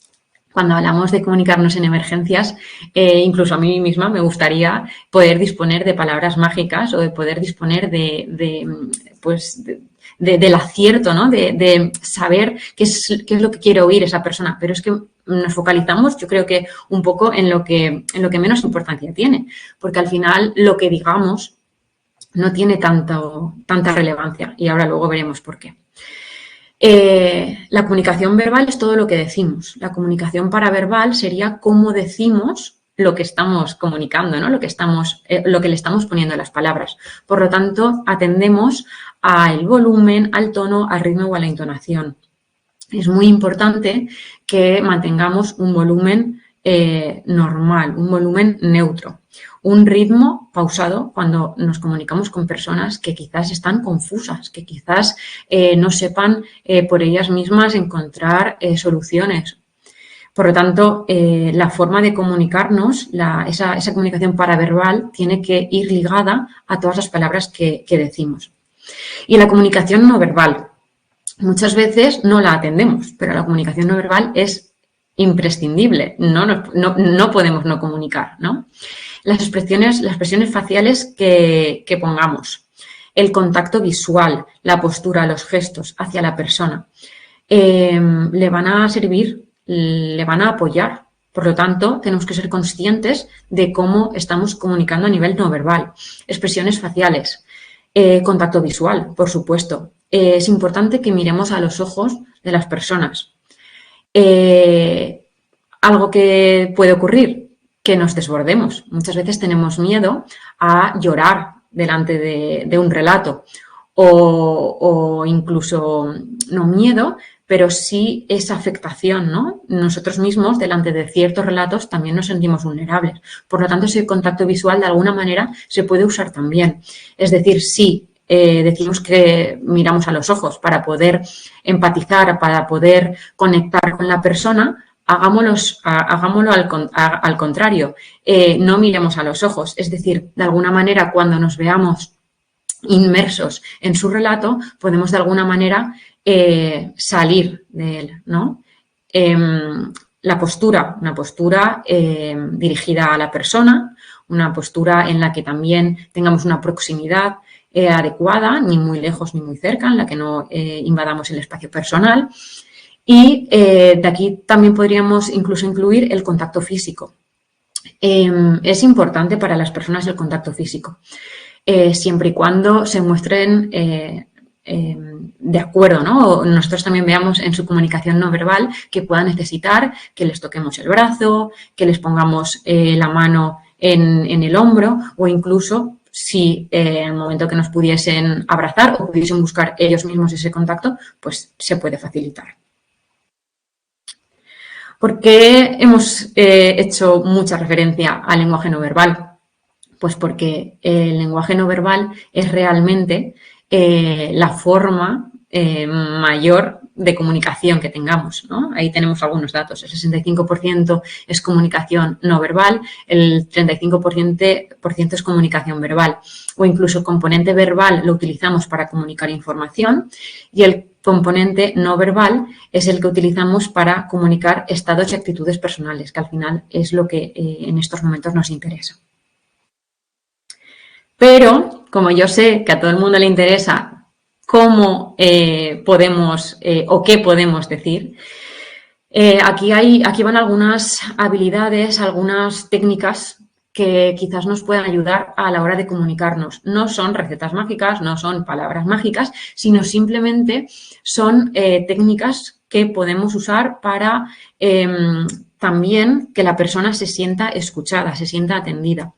cuando hablamos de comunicarnos en emergencias, incluso a mí misma me gustaría poder disponer de palabras mágicas o de poder disponer del acierto, ¿no? De saber qué es lo que quiere oír esa persona. Pero es que nos focalizamos, yo creo que un poco en lo que menos importancia tiene, porque al final lo que digamos no tiene tanta relevancia y ahora luego veremos por qué. La comunicación verbal es todo lo que decimos. La comunicación paraverbal sería cómo decimos lo que estamos comunicando, ¿no? Lo que le estamos poniendo a las palabras. Por lo tanto, atendemos al volumen, al tono, al ritmo o a la entonación. Es muy importante que mantengamos un volumen normal, un volumen neutro, un ritmo pausado cuando nos comunicamos con personas que quizás están confusas, que quizás no sepan por ellas mismas encontrar soluciones. Por lo tanto, la forma de comunicarnos, esa comunicación paraverbal, tiene que ir ligada a todas las palabras que decimos. Y la comunicación no verbal, muchas veces no la atendemos, pero la comunicación no verbal es imprescindible, no podemos no comunicar, ¿no? Las expresiones faciales que pongamos, el contacto visual, la postura, los gestos hacia la persona, le van a servir, le van a apoyar. Por lo tanto, tenemos que ser conscientes de cómo estamos comunicando a nivel no verbal. Expresiones faciales, contacto visual, por supuesto. Es importante que miremos a los ojos de las personas. Algo que puede ocurrir, que nos desbordemos. Muchas veces tenemos miedo a llorar delante de un relato o incluso, no miedo, pero sí esa afectación, ¿no? Nosotros mismos, delante de ciertos relatos, también nos sentimos vulnerables. Por lo tanto, ese contacto visual, de alguna manera, se puede usar también. Es decir, sí, decimos que miramos a los ojos para poder empatizar, para poder conectar con la persona, hagámoslo al contrario. No miremos a los ojos. Es decir, de alguna manera, cuando nos veamos inmersos en su relato, podemos de alguna manera salir de él, ¿no? La postura, una postura dirigida a la persona, una postura en la que también tengamos una proximidad adecuada, ni muy lejos ni muy cerca, en la que no invadamos el espacio personal. Y de aquí también podríamos incluso incluir el contacto físico. Es importante para las personas el contacto físico, siempre y cuando se muestren de acuerdo, ¿no? Nosotros también veamos en su comunicación no verbal que puedan necesitar que les toquemos el brazo, que les pongamos la mano en el hombro o incluso si en el momento que nos pudiesen abrazar o pudiesen buscar ellos mismos ese contacto, pues se puede facilitar. ¿Por qué hemos hecho mucha referencia al lenguaje no verbal? Pues porque el lenguaje no verbal es realmente la forma mayor de comunicación que tengamos, ¿no? Ahí tenemos algunos datos. El 65% es comunicación no verbal, el 35% es comunicación verbal o incluso el componente verbal lo utilizamos para comunicar información y el componente no verbal es el que utilizamos para comunicar estados y actitudes personales, que al final es lo que en estos momentos nos interesa. Pero, como yo sé que a todo el mundo le interesa cómo podemos o qué podemos decir, aquí van algunas habilidades, algunas técnicas que quizás nos puedan ayudar a la hora de comunicarnos. No son recetas mágicas, no son palabras mágicas, sino simplemente son técnicas que podemos usar para también que la persona se sienta escuchada, se sienta atendida.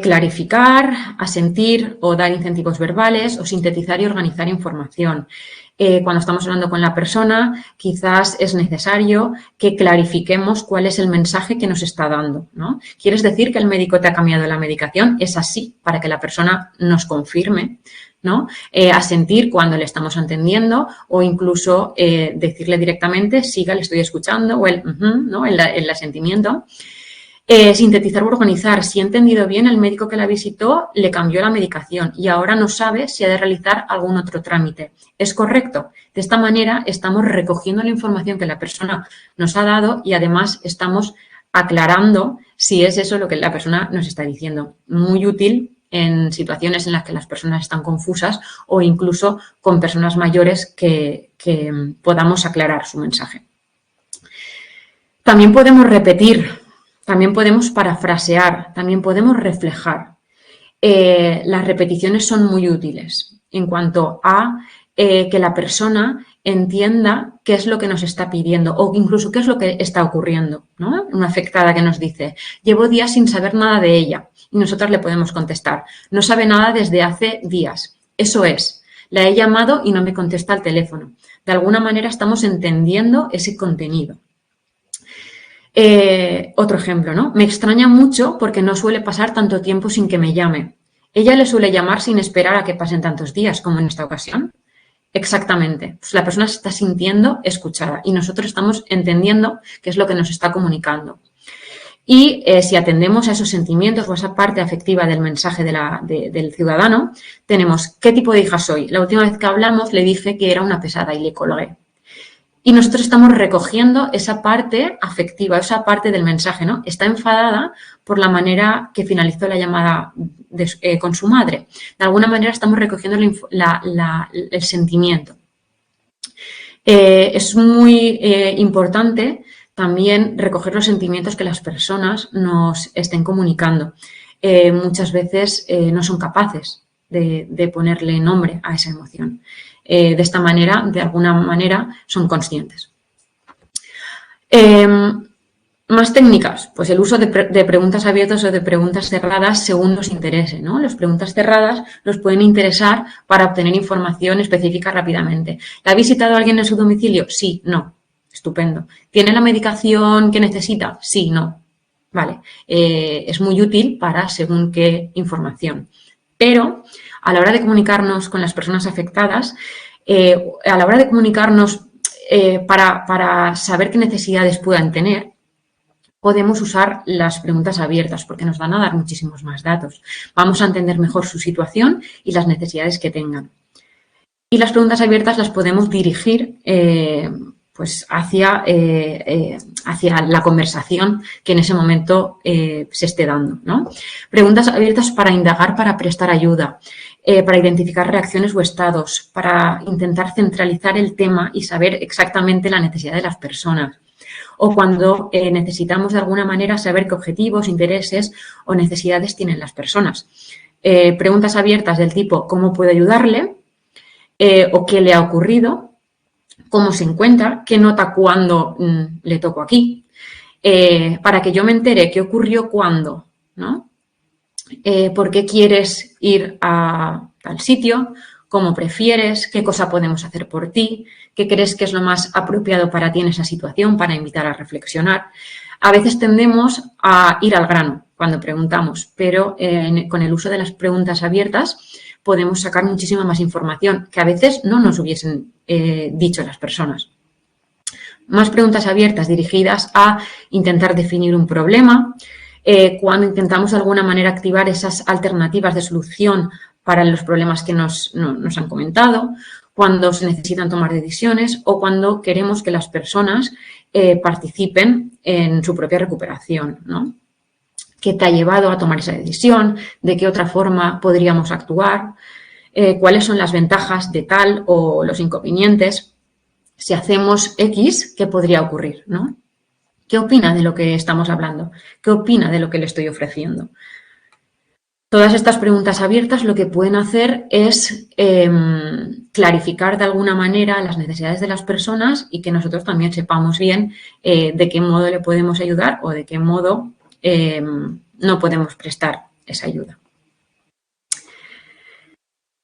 Clarificar, asentir o dar incentivos verbales o sintetizar y organizar información. Cuando estamos hablando con la persona, quizás es necesario que clarifiquemos cuál es el mensaje que nos está dando, ¿no? ¿Quieres decir que el médico te ha cambiado la medicación? Es así, para que la persona nos confirme, ¿no? Asentir cuando le estamos entendiendo o incluso decirle directamente, siga, le estoy escuchando, o el, ¿no? el asentimiento. Sintetizar o organizar. Si he entendido bien, el médico que la visitó le cambió la medicación y ahora no sabe si ha de realizar algún otro trámite. ¿Es correcto? De esta manera estamos recogiendo la información que la persona nos ha dado y además estamos aclarando si es eso lo que la persona nos está diciendo. Muy útil en situaciones en las que las personas están confusas o incluso con personas mayores que podamos aclarar su mensaje. También podemos repetir. También podemos parafrasear, también podemos reflejar. Las repeticiones son muy útiles en cuanto a que la persona entienda qué es lo que nos está pidiendo o incluso qué es lo que está ocurriendo, ¿no? Una afectada que nos dice, llevo días sin saber nada de ella y nosotras le podemos contestar, no sabe nada desde hace días. Eso es, la he llamado y no me contesta el teléfono. De alguna manera estamos entendiendo ese contenido. Otro ejemplo, ¿no? Me extraña mucho porque no suele pasar tanto tiempo sin que me llame. ¿Ella le suele llamar sin esperar a que pasen tantos días como en esta ocasión? Exactamente. Pues la persona se está sintiendo escuchada y nosotros estamos entendiendo qué es lo que nos está comunicando. Y si atendemos a esos sentimientos o a esa parte afectiva del mensaje del ciudadano, tenemos ¿qué tipo de hija soy? La última vez que hablamos le dije que era una pesada y le colgué. Y nosotros estamos recogiendo esa parte afectiva, esa parte del mensaje, ¿no? Está enfadada por la manera que finalizó la llamada con su madre. De alguna manera estamos recogiendo el sentimiento. Es muy importante también recoger los sentimientos que las personas nos estén comunicando. Muchas veces no son capaces de ponerle nombre a esa emoción. De esta manera, de alguna manera, son conscientes. Más técnicas, pues el uso de preguntas abiertas o de preguntas cerradas según nos interese, ¿no? Las preguntas cerradas nos pueden interesar para obtener información específica rápidamente. ¿La ha visitado alguien en su domicilio? Sí, no. Estupendo. ¿Tiene la medicación que necesita? Sí, no. Vale. Es muy útil para según qué información. Pero a la hora de comunicarnos con las personas afectadas, a la hora de comunicarnos para saber qué necesidades puedan tener, podemos usar las preguntas abiertas porque nos van a dar muchísimos más datos. Vamos a entender mejor su situación y las necesidades que tengan. Y las preguntas abiertas las podemos dirigir pues hacia la conversación que en ese momento se esté dando, ¿no? Preguntas abiertas para indagar, para prestar ayuda, para identificar reacciones o estados, para intentar centralizar el tema y saber exactamente la necesidad de las personas. O cuando necesitamos de alguna manera saber qué objetivos, intereses o necesidades tienen las personas. Preguntas abiertas del tipo ¿cómo puedo ayudarle? O ¿qué le ha ocurrido? ¿Cómo se encuentra? ¿Qué nota cuando le toco aquí? Para que yo me entere qué ocurrió cuándo, ¿no? ¿Por qué quieres ir a tal sitio? ¿Cómo prefieres? ¿Qué cosa podemos hacer por ti? ¿Qué crees que es lo más apropiado para ti en esa situación? Para invitar a reflexionar. A veces tendemos a ir al grano cuando preguntamos, pero con el uso de las preguntas abiertas podemos sacar muchísima más información que a veces no nos hubiesen dicho las personas. Más preguntas abiertas dirigidas a intentar definir un problema, cuando intentamos de alguna manera activar esas alternativas de solución para los problemas que nos han comentado, cuando se necesitan tomar decisiones o cuando queremos que las personas participen en su propia recuperación, ¿no? ¿Qué te ha llevado a tomar esa decisión? ¿De qué otra forma podríamos actuar? ¿Cuáles son las ventajas de tal o los inconvenientes? Si hacemos X, ¿qué podría ocurrir, ¿no? ¿Qué opina de lo que estamos hablando? ¿Qué opina de lo que le estoy ofreciendo? Todas estas preguntas abiertas lo que pueden hacer es clarificar de alguna manera las necesidades de las personas y que nosotros también sepamos bien de qué modo le podemos ayudar o de qué modo no podemos prestar esa ayuda.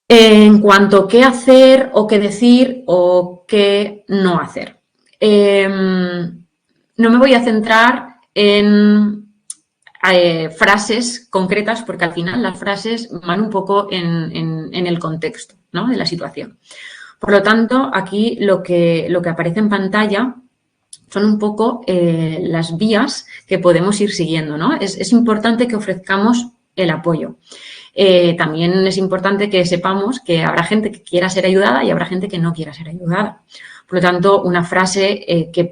En cuanto a qué hacer o qué decir o qué no hacer. No me voy a centrar en frases concretas porque al final las frases van un poco en el contexto, ¿no? De la situación. Por lo tanto, aquí lo que aparece en pantalla son un poco las vías que podemos ir siguiendo, ¿no? Es importante que ofrezcamos el apoyo. También es importante que sepamos que habrá gente que quiera ser ayudada y habrá gente que no quiera ser ayudada. Por lo tanto, una frase que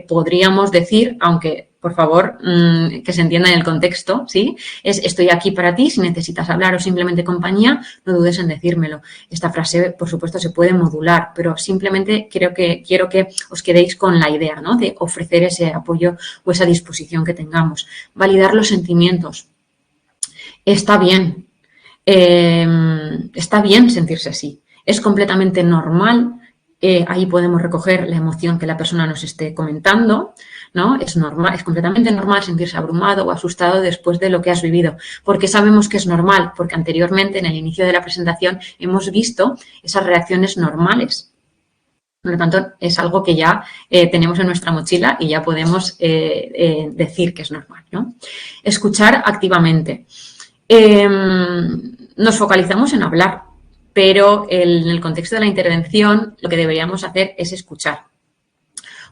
podríamos decir, aunque por favor que se entienda en el contexto, ¿sí? Es: estoy aquí para ti, si necesitas hablar o simplemente compañía, no dudes en decírmelo. Esta frase, por supuesto, se puede modular, pero simplemente quiero que os quedéis con la idea, ¿no? De ofrecer ese apoyo o esa disposición que tengamos. Validar los sentimientos. Está bien sentirse así. Es completamente normal. Ahí podemos recoger la emoción que la persona nos esté comentando, ¿no? Es normal, es completamente normal sentirse abrumado o asustado después de lo que has vivido. ¿Por qué sabemos que es normal? Porque anteriormente, en el inicio de la presentación, hemos visto esas reacciones normales. Por lo tanto, es algo que ya tenemos en nuestra mochila y ya podemos decir que es normal, ¿no? Escuchar activamente. Nos focalizamos en hablar, pero en el contexto de la intervención lo que deberíamos hacer es escuchar.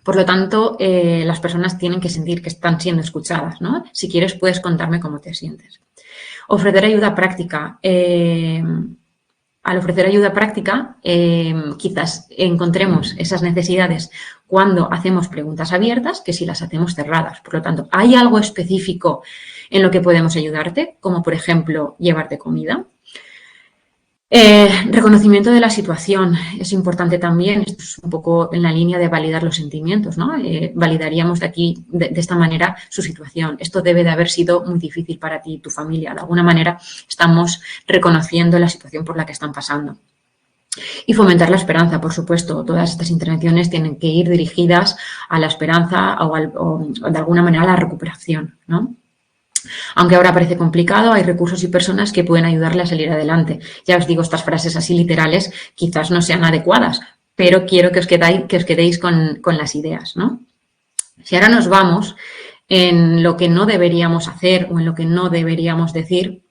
Por lo tanto, las personas tienen que sentir que están siendo escuchadas, ¿no? Si quieres, puedes contarme cómo te sientes. Ofrecer ayuda práctica. Al ofrecer ayuda práctica, quizás encontremos esas necesidades cuando hacemos preguntas abiertas que si las hacemos cerradas. Por lo tanto, ¿hay algo específico en lo que podemos ayudarte? Como, por ejemplo, llevarte comida. Reconocimiento de la situación es importante también. Esto es un poco en la línea de validar los sentimientos, ¿no? Validaríamos de esta manera su situación. Esto debe de haber sido muy difícil para ti y tu familia. De alguna manera estamos reconociendo la situación por la que están pasando. Y fomentar la esperanza, por supuesto. Todas estas intervenciones tienen que ir dirigidas a la esperanza o de alguna manera a la recuperación, ¿no? Aunque ahora parece complicado, hay recursos y personas que pueden ayudarle a salir adelante. Ya os digo, estas frases así literales quizás no sean adecuadas, pero quiero que os quedéis con las ideas, ¿no? Si ahora nos vamos en lo que no deberíamos hacer o en lo que no deberíamos decir,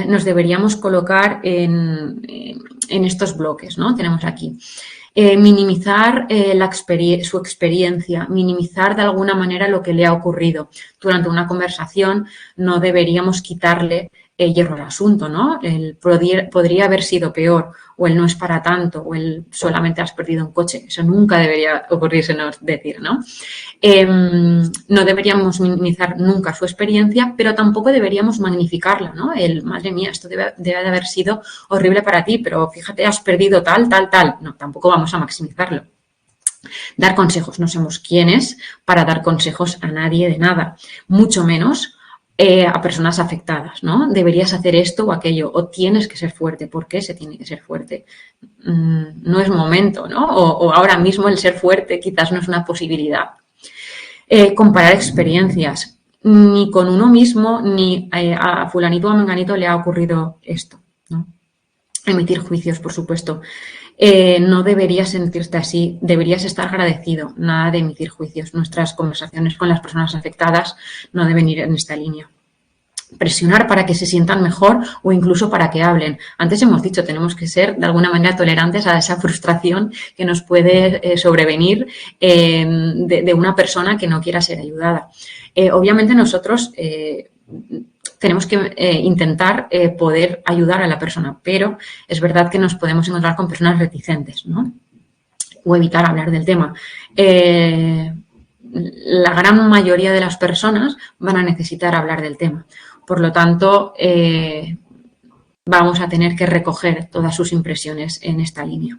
nos deberíamos colocar en estos bloques, ¿no? Tenemos aquí. Minimizar su experiencia, minimizar de alguna manera lo que le ha ocurrido. Durante una conversación no deberíamos quitarle hierro al asunto, ¿no? El podría haber sido peor, o el no es para tanto, o el solamente has perdido un coche. Eso nunca debería ocurrírsenos decir, ¿no? No deberíamos minimizar nunca su experiencia, pero tampoco deberíamos magnificarla, ¿no? Madre mía, esto debe de haber sido horrible para ti, pero fíjate, has perdido tal. No, tampoco vamos a maximizarlo. Dar consejos. No somos quienes para dar consejos a nadie de nada, mucho menos a personas afectadas, ¿no? Deberías hacer esto o aquello, o tienes que ser fuerte. ¿Por qué se tiene que ser fuerte? No es momento, ¿no? O ahora mismo el ser fuerte quizás no es una posibilidad. Comparar experiencias. Ni con uno mismo, ni a fulanito o a menganito le ha ocurrido esto, ¿no? Emitir juicios, por supuesto. No deberías sentirte así, deberías estar agradecido, nada de emitir juicios. Nuestras conversaciones con las personas afectadas no deben ir en esta línea. Presionar para que se sientan mejor o incluso para que hablen. Antes hemos dicho, tenemos que ser de alguna manera tolerantes a esa frustración que nos puede sobrevenir de una persona que no quiera ser ayudada. Obviamente nosotros tenemos que intentar poder ayudar a la persona, pero es verdad que nos podemos encontrar con personas reticentes, ¿no? O evitar hablar del tema. La gran mayoría de las personas van a necesitar hablar del tema. Por lo tanto, vamos a tener que recoger todas sus impresiones en esta línea.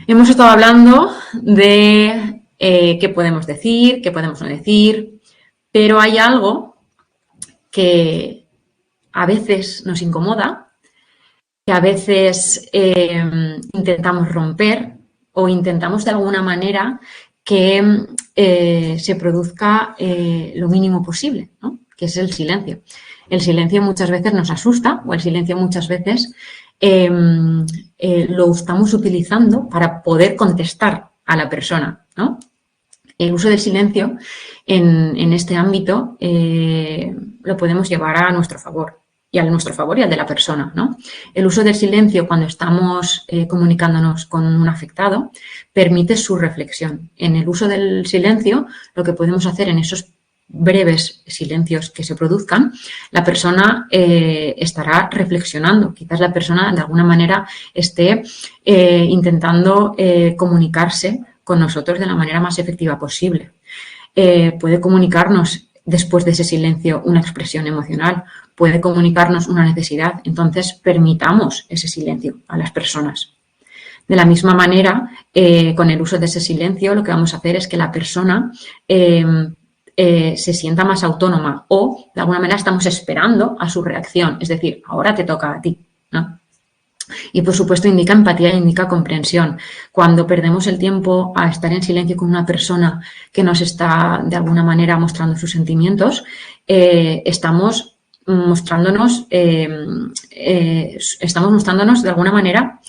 Hemos estado hablando de qué podemos decir, qué podemos no decir, pero hay algo que a veces nos incomoda, que a veces intentamos romper o intentamos de alguna manera que se produzca lo mínimo posible, ¿no? Que es el silencio. El silencio muchas veces nos asusta o el silencio muchas veces lo estamos utilizando para poder contestar a la persona, ¿no? El uso del silencio en este ámbito lo podemos llevar a nuestro favor. y a nuestro favor y al de la persona, ¿no? El uso del silencio cuando estamos comunicándonos con un afectado permite su reflexión. En el uso del silencio, lo que podemos hacer en esos breves silencios que se produzcan, la persona estará reflexionando. Quizás la persona de alguna manera esté intentando comunicarse con nosotros de la manera más efectiva posible. Puede comunicarnos después de ese silencio una expresión emocional, puede comunicarnos una necesidad. Entonces, permitamos ese silencio a las personas. De la misma manera, con el uso de ese silencio, lo que vamos a hacer es que la persona se sienta más autónoma o, de alguna manera, estamos esperando a su reacción. Es decir, ahora te toca a ti, ¿no? Y, por supuesto, indica empatía e indica comprensión. Cuando perdemos el tiempo a estar en silencio con una persona que nos está, de alguna manera, mostrando sus sentimientos, estamos mostrándonos, de alguna manera,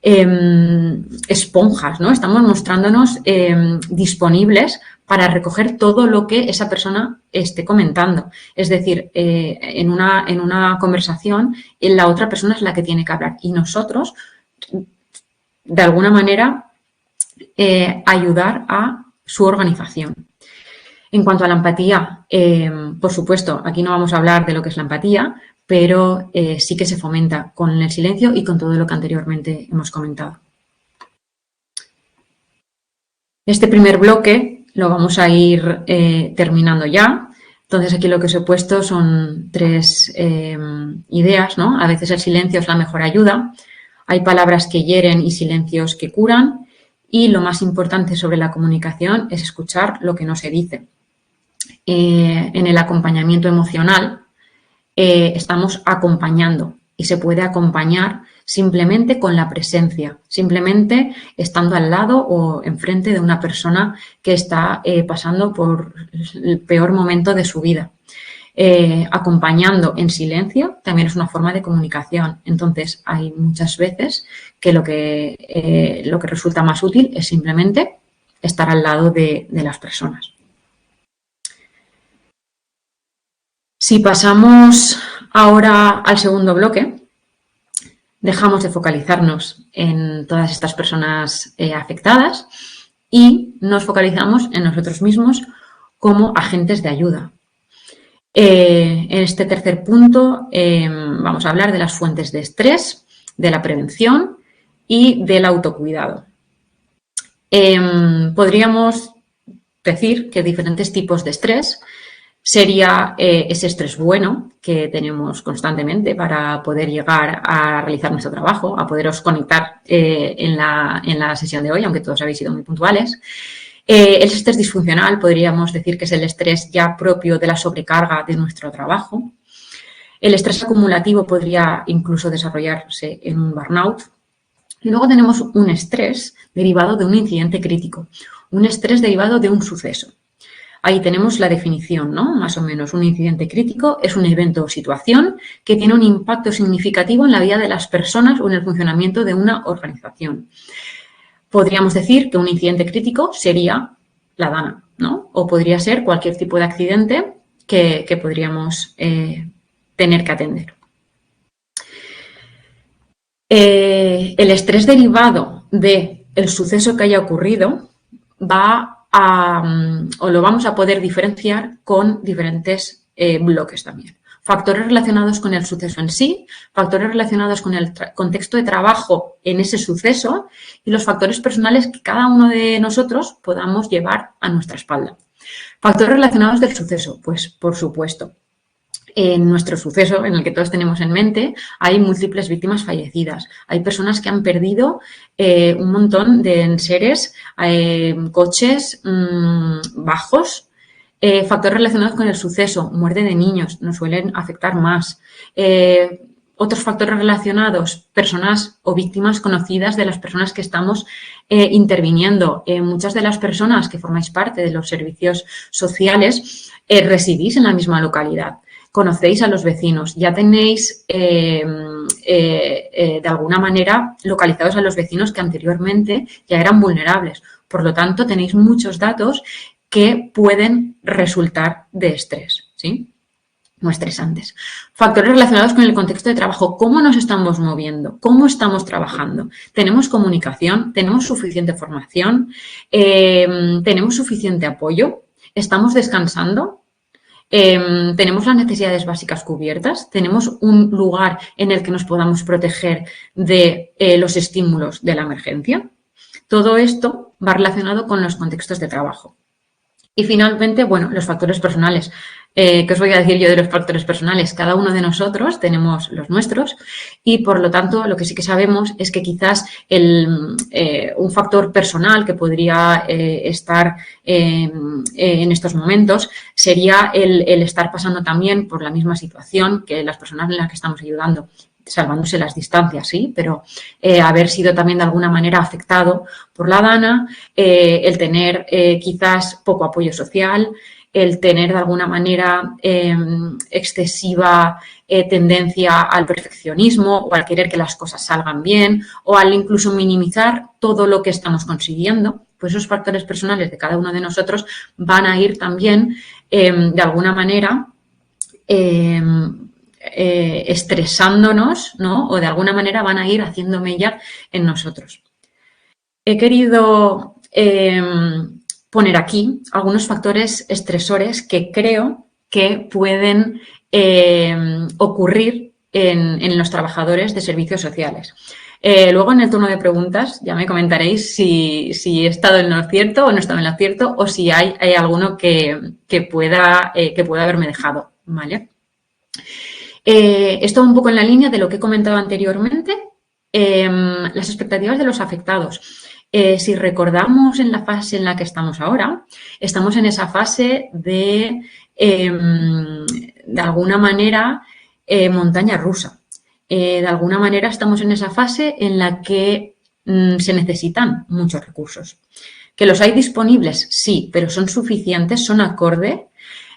esponjas, ¿no? Estamos mostrándonos disponibles para recoger todo lo que esa persona esté comentando. Es decir, en una conversación, la otra persona es la que tiene que hablar y nosotros, de alguna manera, ayudar a su organización. En cuanto a la empatía, por supuesto, aquí no vamos a hablar de lo que es la empatía, pero sí que se fomenta con el silencio y con todo lo que anteriormente hemos comentado. Este primer bloque lo vamos a ir terminando ya. Entonces, aquí lo que os he puesto son 3 ideas, ¿no? A veces el silencio es la mejor ayuda. Hay palabras que hieren y silencios que curan. Y lo más importante sobre la comunicación es escuchar lo que no se dice. En el acompañamiento emocional estamos acompañando y se puede acompañar simplemente con la presencia, simplemente estando al lado o enfrente de una persona que está pasando por el peor momento de su vida. Acompañando en silencio también es una forma de comunicación. Entonces, hay muchas veces que lo que resulta más útil es simplemente estar al lado de las personas. Si pasamos ahora al segundo bloque, dejamos de focalizarnos en todas estas personas afectadas y nos focalizamos en nosotros mismos como agentes de ayuda. En este tercer punto vamos a hablar de las fuentes de estrés, de la prevención y del autocuidado. Podríamos decir que diferentes tipos de estrés sería ese estrés bueno que tenemos constantemente para poder llegar a realizar nuestro trabajo, a poderos conectar en la sesión de hoy, aunque todos habéis sido muy puntuales. El estrés disfuncional podríamos decir que es el estrés ya propio de la sobrecarga de nuestro trabajo. El estrés acumulativo podría incluso desarrollarse en un burnout. Y luego tenemos un estrés derivado de un incidente crítico, un estrés derivado de un suceso. Ahí tenemos la definición, ¿no? Más o menos, un incidente crítico es un evento o situación que tiene un impacto significativo en la vida de las personas o en el funcionamiento de una organización. Podríamos decir que un incidente crítico sería la DANA, ¿no? O podría ser cualquier tipo de accidente que podríamos tener que atender. El estrés derivado del suceso que haya ocurrido lo vamos a poder diferenciar con diferentes bloques también. Factores relacionados con el suceso en sí, factores relacionados con el contexto de trabajo en ese suceso y los factores personales que cada uno de nosotros podamos llevar a nuestra espalda. Factores relacionados del suceso, pues por supuesto. En nuestro suceso, en el que todos tenemos en mente, hay múltiples víctimas fallecidas. Hay personas que han perdido un montón de enseres, coches, bajos. Factores relacionados con el suceso, muerte de niños, nos suelen afectar más. Otros factores relacionados, personas o víctimas conocidas de las personas que estamos interviniendo. Muchas de las personas que formáis parte de los servicios sociales residís en la misma localidad. Conocéis a los vecinos, ya tenéis de alguna manera localizados a los vecinos que anteriormente ya eran vulnerables. Por lo tanto, tenéis muchos datos que pueden resultar de estrés, ¿sí? o estresantes. Factores relacionados con el contexto de trabajo. ¿Cómo nos estamos moviendo? ¿Cómo estamos trabajando? ¿Tenemos comunicación? ¿Tenemos suficiente formación? ¿Tenemos suficiente apoyo? ¿Estamos descansando? ¿Tenemos las necesidades básicas cubiertas? ¿Tenemos un lugar en el que nos podamos proteger de los estímulos de la emergencia? Todo esto va relacionado con los contextos de trabajo. Y finalmente, bueno, los factores personales. ¿Qué os voy a decir yo de los factores personales? Cada uno de nosotros tenemos los nuestros y, por lo tanto, lo que sí que sabemos es que quizás un factor personal que podría estar en estos momentos sería el estar pasando también por la misma situación que las personas en las que estamos ayudando, salvándose las distancias, sí, pero haber sido también de alguna manera afectado por la DANA, el tener quizás poco apoyo social, el tener de alguna manera excesiva tendencia al perfeccionismo o al querer que las cosas salgan bien o al incluso minimizar todo lo que estamos consiguiendo, pues esos factores personales de cada uno de nosotros van a ir también de alguna manera estresándonos, ¿no? O de alguna manera van a ir haciendo mella en nosotros. He querido poner aquí algunos factores estresores que creo que pueden ocurrir en los trabajadores de servicios sociales. Luego en el turno de preguntas ya me comentaréis si he estado en lo cierto o no he estado en lo cierto o si hay alguno que pueda haberme dejado, ¿vale? Esto un poco en la línea de lo que he comentado anteriormente, las expectativas de los afectados. Si recordamos en la fase en la que estamos ahora, estamos en esa fase de alguna manera, montaña rusa. De alguna manera estamos en esa fase en la que se necesitan muchos recursos. ¿Que los hay disponibles? Sí, pero ¿son suficientes? ¿Son acorde?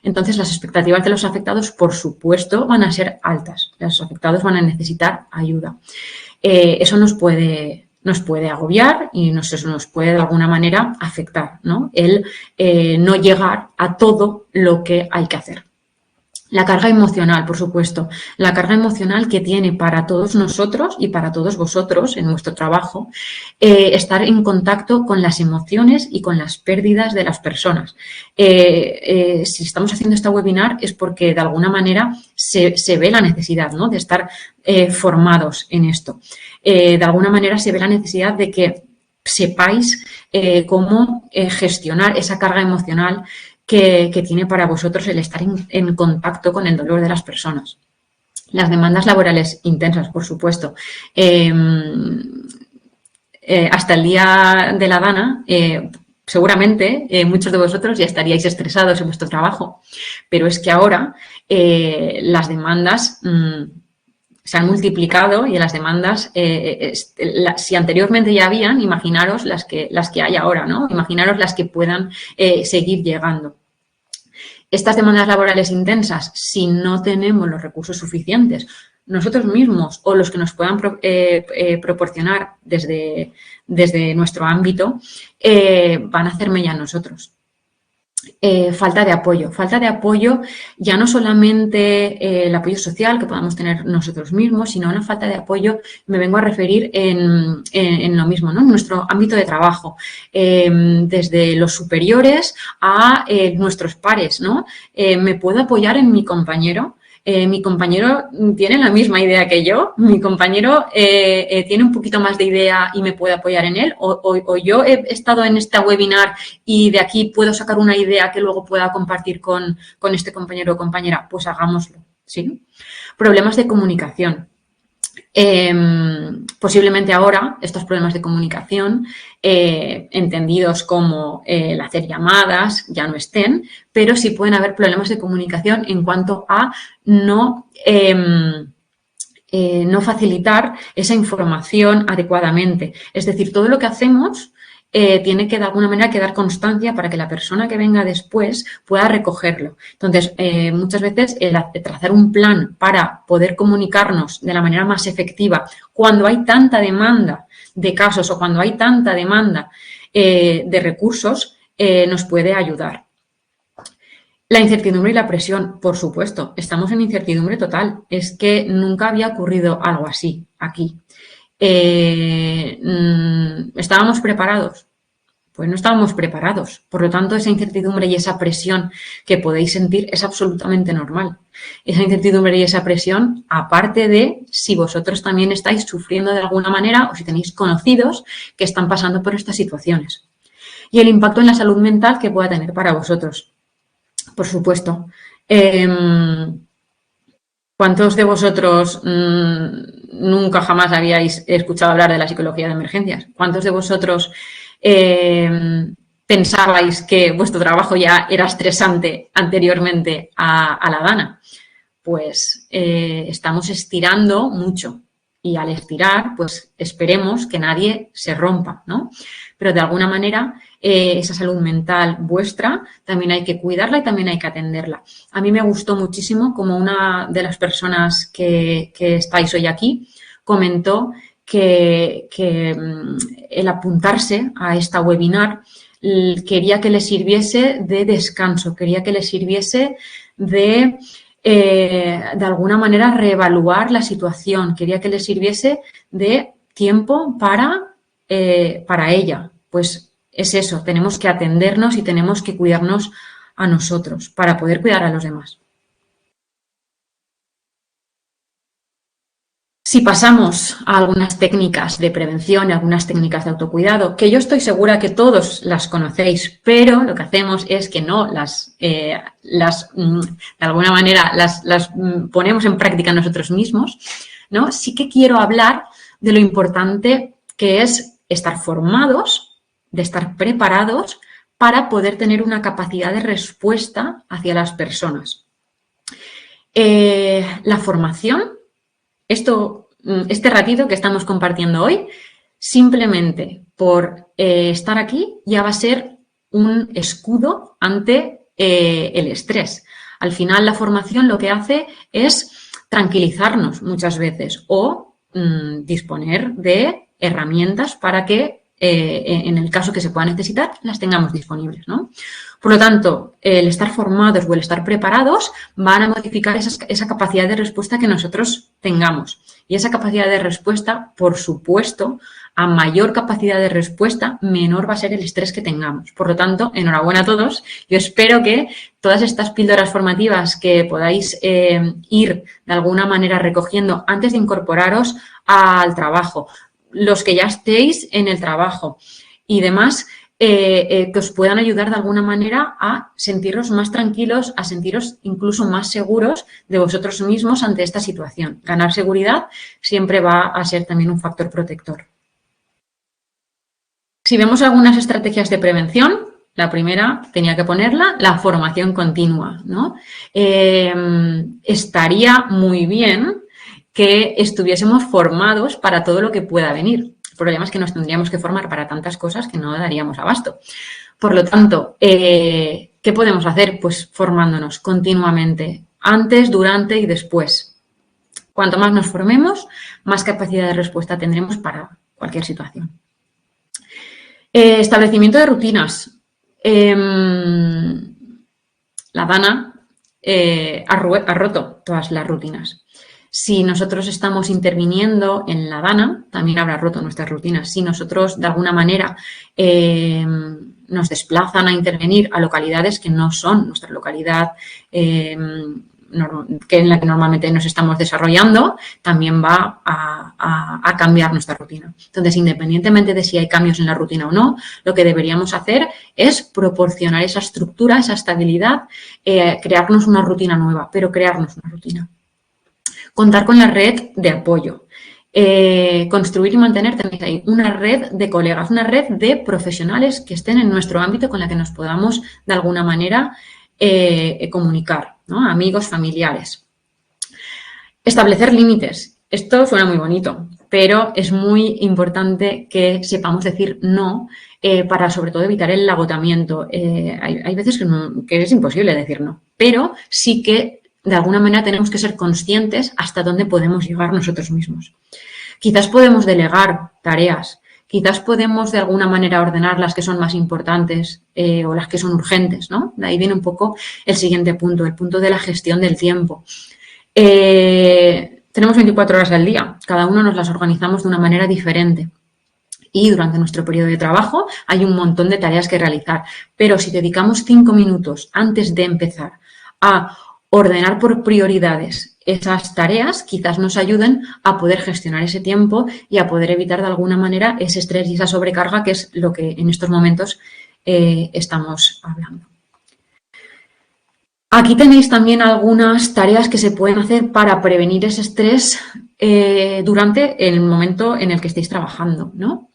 Entonces, las expectativas de los afectados, por supuesto, van a ser altas. Los afectados van a necesitar ayuda. Eso nos puede agobiar y eso nos puede, de alguna manera, afectar, ¿no? El no llegar a todo lo que hay que hacer. La carga emocional, por supuesto. La carga emocional que tiene para todos nosotros y para todos vosotros en nuestro trabajo estar en contacto con las emociones y con las pérdidas de las personas. Si estamos haciendo esta webinar es porque de alguna manera se ve la necesidad, ¿no? De estar formados en esto. De alguna manera se ve la necesidad de que sepáis cómo gestionar esa carga emocional que tiene para vosotros el estar en contacto con el dolor de las personas. Las demandas laborales intensas, por supuesto. Hasta el día de la DANA, seguramente muchos de vosotros ya estaríais estresados en vuestro trabajo, pero es que ahora las demandas se han multiplicado y las demandas, si anteriormente ya habían, imaginaros las que hay ahora, ¿no? Imaginaros las que puedan seguir llegando. Estas demandas laborales intensas, si no tenemos los recursos suficientes, nosotros mismos o los que nos puedan proporcionar desde nuestro ámbito, van a hacer mella en nosotros. Falta de apoyo ya no solamente el apoyo social que podamos tener nosotros mismos, sino una falta de apoyo, me vengo a referir en lo mismo, ¿no? En nuestro ámbito de trabajo, desde los superiores a nuestros pares, ¿no? ¿Me puedo apoyar en mi compañero? Mi compañero tiene la misma idea que yo, mi compañero tiene un poquito más de idea y me puede apoyar en él, o yo he estado en esta webinar y de aquí puedo sacar una idea que luego pueda compartir con este compañero o compañera, pues hagámoslo, ¿sí? Problemas de comunicación. Posiblemente ahora estos problemas de comunicación entendidos como el hacer llamadas ya no estén, pero sí pueden haber problemas de comunicación en cuanto a no facilitar esa información adecuadamente. Es decir, todo lo que hacemos tiene que de alguna manera quedar constancia para que la persona que venga después pueda recogerlo. Entonces, muchas veces el trazar un plan para poder comunicarnos de la manera más efectiva cuando hay tanta demanda de casos o cuando hay tanta demanda de recursos nos puede ayudar. La incertidumbre y la presión, por supuesto, estamos en incertidumbre total. Es que nunca había ocurrido algo así aquí. ¿Estábamos preparados? Pues no estábamos preparados. Por lo tanto, esa incertidumbre y esa presión que podéis sentir es absolutamente normal. Esa incertidumbre y esa presión, aparte de si vosotros también estáis sufriendo de alguna manera o si tenéis conocidos que están pasando por estas situaciones. Y el impacto en la salud mental que pueda tener para vosotros. Por supuesto. ¿Cuántos de vosotros nunca jamás habíais escuchado hablar de la psicología de emergencias? ¿Cuántos de vosotros pensabais que vuestro trabajo ya era estresante anteriormente a la Dana? Pues estamos estirando mucho y al estirar, pues esperemos que nadie se rompa, ¿no? Pero de alguna manera esa salud mental vuestra también hay que cuidarla y también hay que atenderla. A mí me gustó muchísimo como una de las personas que estáis hoy aquí comentó que el apuntarse a esta webinar quería que le sirviese de descanso, quería que le sirviese de alguna manera reevaluar la situación, quería que le sirviese de tiempo para ella. Pues es eso, tenemos que atendernos y tenemos que cuidarnos a nosotros para poder cuidar a los demás. Si pasamos a algunas técnicas de prevención y algunas técnicas de autocuidado, que yo estoy segura que todos las conocéis, pero lo que hacemos es que no de alguna manera las ponemos en práctica nosotros mismos, ¿no? Sí que quiero hablar de lo importante que es estar formados, de estar preparados para poder tener una capacidad de respuesta hacia las personas. La formación, este ratito que estamos compartiendo hoy, simplemente por estar aquí ya va a ser un escudo ante el estrés. Al final la formación lo que hace es tranquilizarnos muchas veces o disponer de herramientas para que en el caso que se pueda necesitar, las tengamos disponibles, ¿no? Por lo tanto, el estar formados o el estar preparados van a modificar esa capacidad de respuesta que nosotros tengamos. Y esa capacidad de respuesta, por supuesto, a mayor capacidad de respuesta, menor va a ser el estrés que tengamos. Por lo tanto, enhorabuena a todos. Yo espero que todas estas píldoras formativas que podáis ir de alguna manera recogiendo antes de incorporaros al trabajo, los que ya estéis en el trabajo y demás, que os puedan ayudar de alguna manera a sentiros más tranquilos, a sentiros incluso más seguros de vosotros mismos ante esta situación. Ganar seguridad siempre va a ser también un factor protector. Si vemos algunas estrategias de prevención, la primera tenía que ponerla, la formación continua, ¿no? Estaría muy bien que estuviésemos formados para todo lo que pueda venir. El problema es que nos tendríamos que formar para tantas cosas que no daríamos abasto. Por lo tanto, ¿qué podemos hacer? Pues formándonos continuamente, antes, durante y después. Cuanto más nos formemos, más capacidad de respuesta tendremos para cualquier situación. Establecimiento de rutinas. La Dana ha roto todas las rutinas. Si nosotros estamos interviniendo en la Dana, también habrá roto nuestras rutinas. Si nosotros, de alguna manera, nos desplazan a intervenir a localidades que no son nuestra localidad en la que normalmente nos estamos desarrollando, también va a cambiar nuestra rutina. Entonces, independientemente de si hay cambios en la rutina o no, lo que deberíamos hacer es proporcionar esa estructura, esa estabilidad, crearnos una rutina nueva, pero crearnos una rutina. Contar con la red de apoyo. Construir y mantener, tenéis ahí una red de colegas, una red de profesionales que estén en nuestro ámbito con la que nos podamos de alguna manera comunicar, ¿no? Amigos, familiares. Establecer límites. Esto suena muy bonito, pero es muy importante que sepamos decir no para sobre todo evitar el agotamiento. Hay veces que es imposible decir no, pero sí que de alguna manera tenemos que ser conscientes hasta dónde podemos llegar nosotros mismos. Quizás podemos delegar tareas, quizás podemos de alguna manera ordenar las que son más importantes o las que son urgentes, ¿no? De ahí viene un poco el siguiente punto, el punto de la gestión del tiempo. Tenemos 24 horas al día, cada uno nos las organizamos de una manera diferente. Y durante nuestro periodo de trabajo hay un montón de tareas que realizar. Pero si dedicamos 5 minutos antes de empezar a ordenar por prioridades esas tareas, quizás nos ayuden a poder gestionar ese tiempo y a poder evitar de alguna manera ese estrés y esa sobrecarga, que es lo que en estos momentos estamos hablando. Aquí tenéis también algunas tareas que se pueden hacer para prevenir ese estrés durante el momento en el que estéis trabajando, ¿no?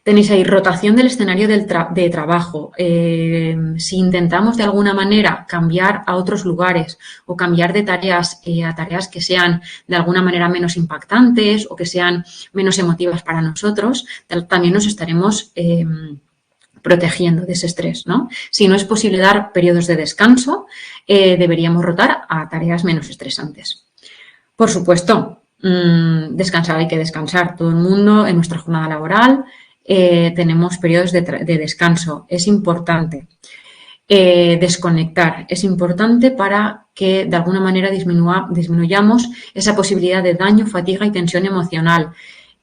Tenéis ahí rotación del escenario de trabajo. Si intentamos de alguna manera cambiar a otros lugares o cambiar de tareas a tareas que sean de alguna manera menos impactantes o que sean menos emotivas para nosotros, también nos estaremos protegiendo de ese estrés, ¿no? Si no es posible dar periodos de descanso, deberíamos rotar a tareas menos estresantes. Por supuesto, descansar hay que descansar. Todo el mundo en nuestra jornada laboral tenemos periodos de descanso. Es importante desconectar. Es importante para que de alguna manera disminuyamos esa posibilidad de daño, fatiga y tensión emocional.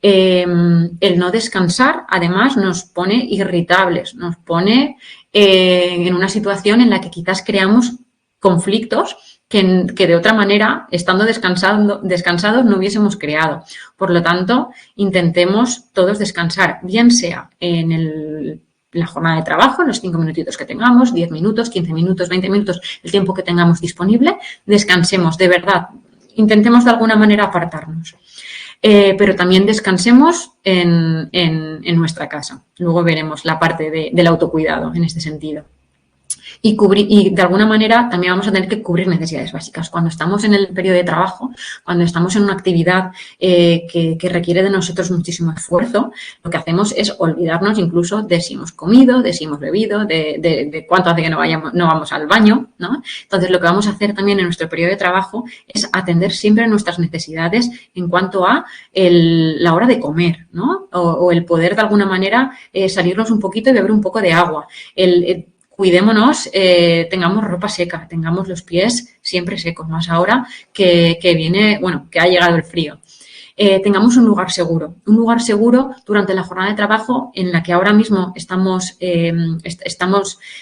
El no descansar, además, nos pone irritables, nos pone en una situación en la que quizás creamos conflictos que de otra manera, estando descansados, no hubiésemos creado. Por lo tanto, intentemos todos descansar, bien sea en la jornada de trabajo, en los 5 minutitos que tengamos, 10 minutos, 15 minutos, 20 minutos, el tiempo que tengamos disponible, descansemos, de verdad, intentemos de alguna manera apartarnos. Pero también descansemos en nuestra casa. Luego veremos la parte del autocuidado en este sentido. Y de alguna manera también vamos a tener que cubrir necesidades básicas. Cuando estamos en el periodo de trabajo, cuando estamos en una actividad que requiere de nosotros muchísimo esfuerzo, lo que hacemos es olvidarnos incluso de si hemos comido, de si hemos bebido, de cuánto hace que no vamos al baño, ¿no? Entonces, lo que vamos a hacer también en nuestro periodo de trabajo es atender siempre nuestras necesidades en cuanto a la hora de comer, ¿no? O el poder de alguna manera salirnos un poquito y beber un poco de agua. Cuidémonos, tengamos ropa seca, tengamos los pies siempre secos, más ahora que ha llegado el frío. Tengamos un lugar seguro durante la jornada de trabajo en la que ahora mismo estamos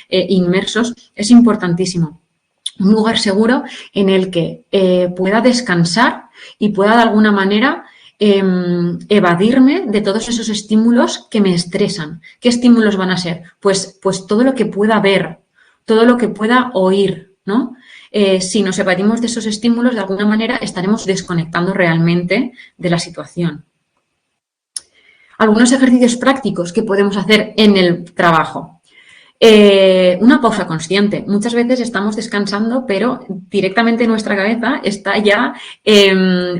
inmersos, es importantísimo. Un lugar seguro en el que pueda descansar y pueda de alguna manera evadirme de todos esos estímulos que me estresan. ¿Qué estímulos van a ser? Pues todo lo que pueda ver, todo lo que pueda oír, ¿no? Si nos evadimos de esos estímulos, de alguna manera estaremos desconectando realmente de la situación. Algunos ejercicios prácticos que podemos hacer en el trabajo. Una pausa consciente. Muchas veces estamos descansando, pero directamente nuestra cabeza está ya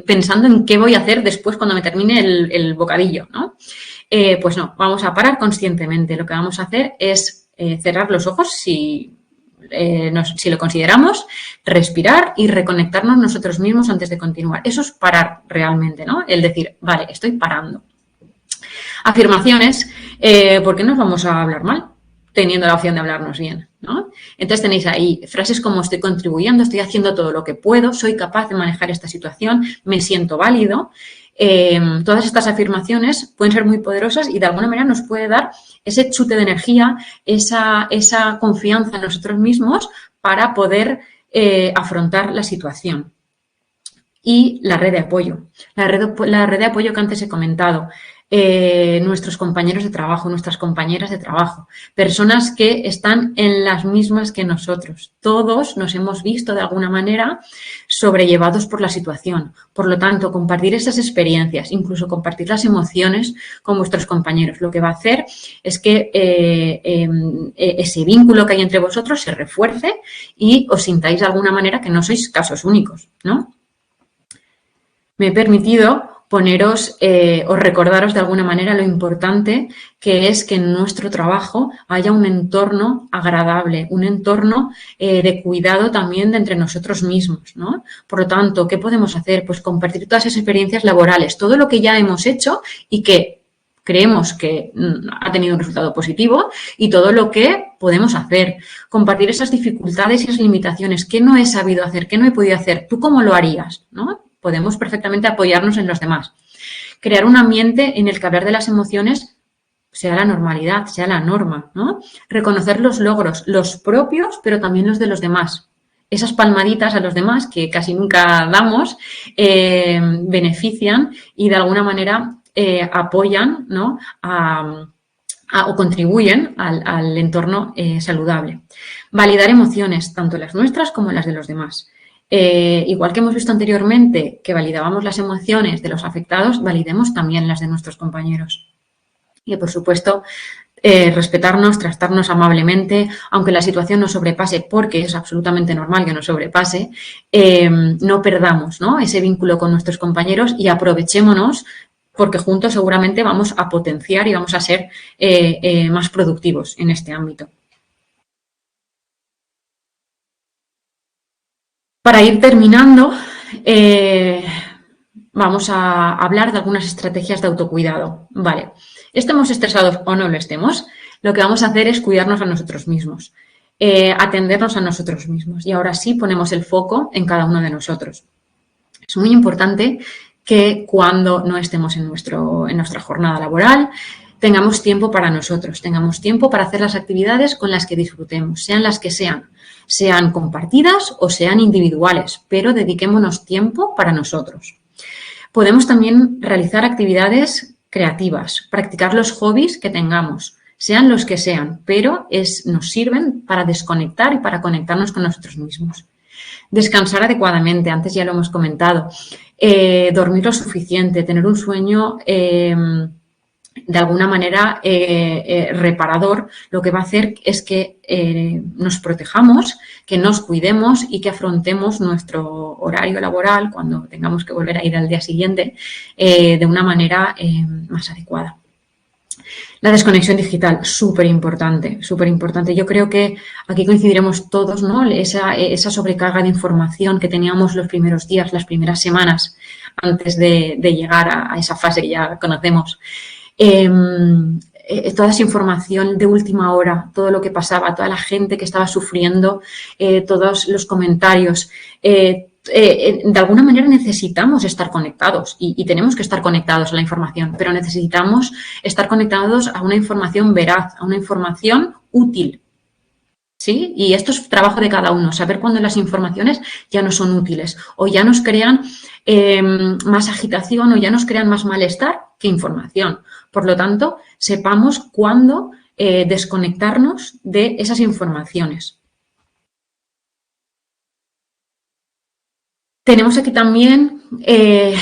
pensando en qué voy a hacer después cuando me termine el bocadillo, ¿no? Pues no, vamos a parar conscientemente. Lo que vamos a hacer es cerrar los ojos si lo consideramos, respirar y reconectarnos nosotros mismos antes de continuar. Eso es parar realmente, ¿no? El decir, vale, estoy parando. Afirmaciones, ¿por qué nos vamos a hablar mal? Teniendo la opción de hablarnos bien, ¿no? Entonces tenéis ahí frases como estoy contribuyendo, estoy haciendo todo lo que puedo, soy capaz de manejar esta situación, me siento válido. Todas estas afirmaciones pueden ser muy poderosas y de alguna manera nos puede dar ese chute de energía, esa confianza en nosotros mismos para poder afrontar la situación. Y la red de apoyo. La red de apoyo que antes he comentado. Nuestros compañeros de trabajo, nuestras compañeras de trabajo, personas que están en las mismas que nosotros. Todos nos hemos visto de alguna manera sobrellevados por la situación. Por lo tanto, compartir esas experiencias, incluso compartir las emociones con vuestros compañeros, lo que va a hacer es que ese vínculo que hay entre vosotros se refuerce y os sintáis de alguna manera que no sois casos únicos, ¿no? Me he permitido poneros o recordaros de alguna manera lo importante que es que en nuestro trabajo haya un entorno agradable, un entorno de cuidado también de entre nosotros mismos, ¿no? Por lo tanto, ¿qué podemos hacer? Pues compartir todas esas experiencias laborales, todo lo que ya hemos hecho y que creemos que ha tenido un resultado positivo y todo lo que podemos hacer. Compartir esas dificultades y esas limitaciones. ¿Qué no he sabido hacer? ¿Qué no he podido hacer? ¿Tú cómo lo harías? ¿No? Podemos perfectamente apoyarnos en los demás. Crear un ambiente en el que hablar de las emociones sea la normalidad, sea la norma, ¿no? Reconocer los logros, los propios, pero también los de los demás. Esas palmaditas a los demás que casi nunca damos, benefician y de alguna manera apoyan, ¿no? O contribuyen al entorno saludable. Validar emociones, tanto las nuestras como las de los demás. Igual que hemos visto anteriormente que validábamos las emociones de los afectados, validemos también las de nuestros compañeros. Y, por supuesto, respetarnos, tratarnos amablemente, aunque la situación nos sobrepase, porque es absolutamente normal que nos sobrepase, no perdamos, ¿no?, ese vínculo con nuestros compañeros y aprovechémonos, porque juntos seguramente vamos a potenciar y vamos a ser más productivos en este ámbito. Para ir terminando, vamos a hablar de algunas estrategias de autocuidado. Vale, estemos estresados o no lo estemos, lo que vamos a hacer es cuidarnos a nosotros mismos, atendernos a nosotros mismos. Y ahora sí ponemos el foco en cada uno de nosotros. Es muy importante que cuando no estemos en nuestra jornada laboral, tengamos tiempo para nosotros, tengamos tiempo para hacer las actividades con las que disfrutemos, sean las que sean compartidas o sean individuales, pero dediquémonos tiempo para nosotros. Podemos también realizar actividades creativas, practicar los hobbies que tengamos, sean los que sean, pero nos sirven para desconectar y para conectarnos con nosotros mismos. Descansar adecuadamente, antes ya lo hemos comentado, dormir lo suficiente, tener un sueño de alguna manera reparador, lo que va a hacer es que nos protejamos, que nos cuidemos y que afrontemos nuestro horario laboral cuando tengamos que volver a ir al día siguiente de una manera más adecuada. La desconexión digital, súper importante, súper importante. Yo creo que aquí coincidiremos todos, ¿no? Esa sobrecarga de información que teníamos los primeros días, las primeras semanas antes de llegar a esa fase que ya conocemos. Toda esa información de última hora, todo lo que pasaba, toda la gente que estaba sufriendo, todos los comentarios. De alguna manera necesitamos estar conectados y tenemos que estar conectados a la información, pero necesitamos estar conectados a una información veraz, a una información útil. ¿Sí? Y esto es trabajo de cada uno, saber cuándo las informaciones ya no son útiles o ya nos crean más agitación o ya nos crean más malestar que información. Por lo tanto, sepamos cuándo desconectarnos de esas informaciones. Tenemos aquí también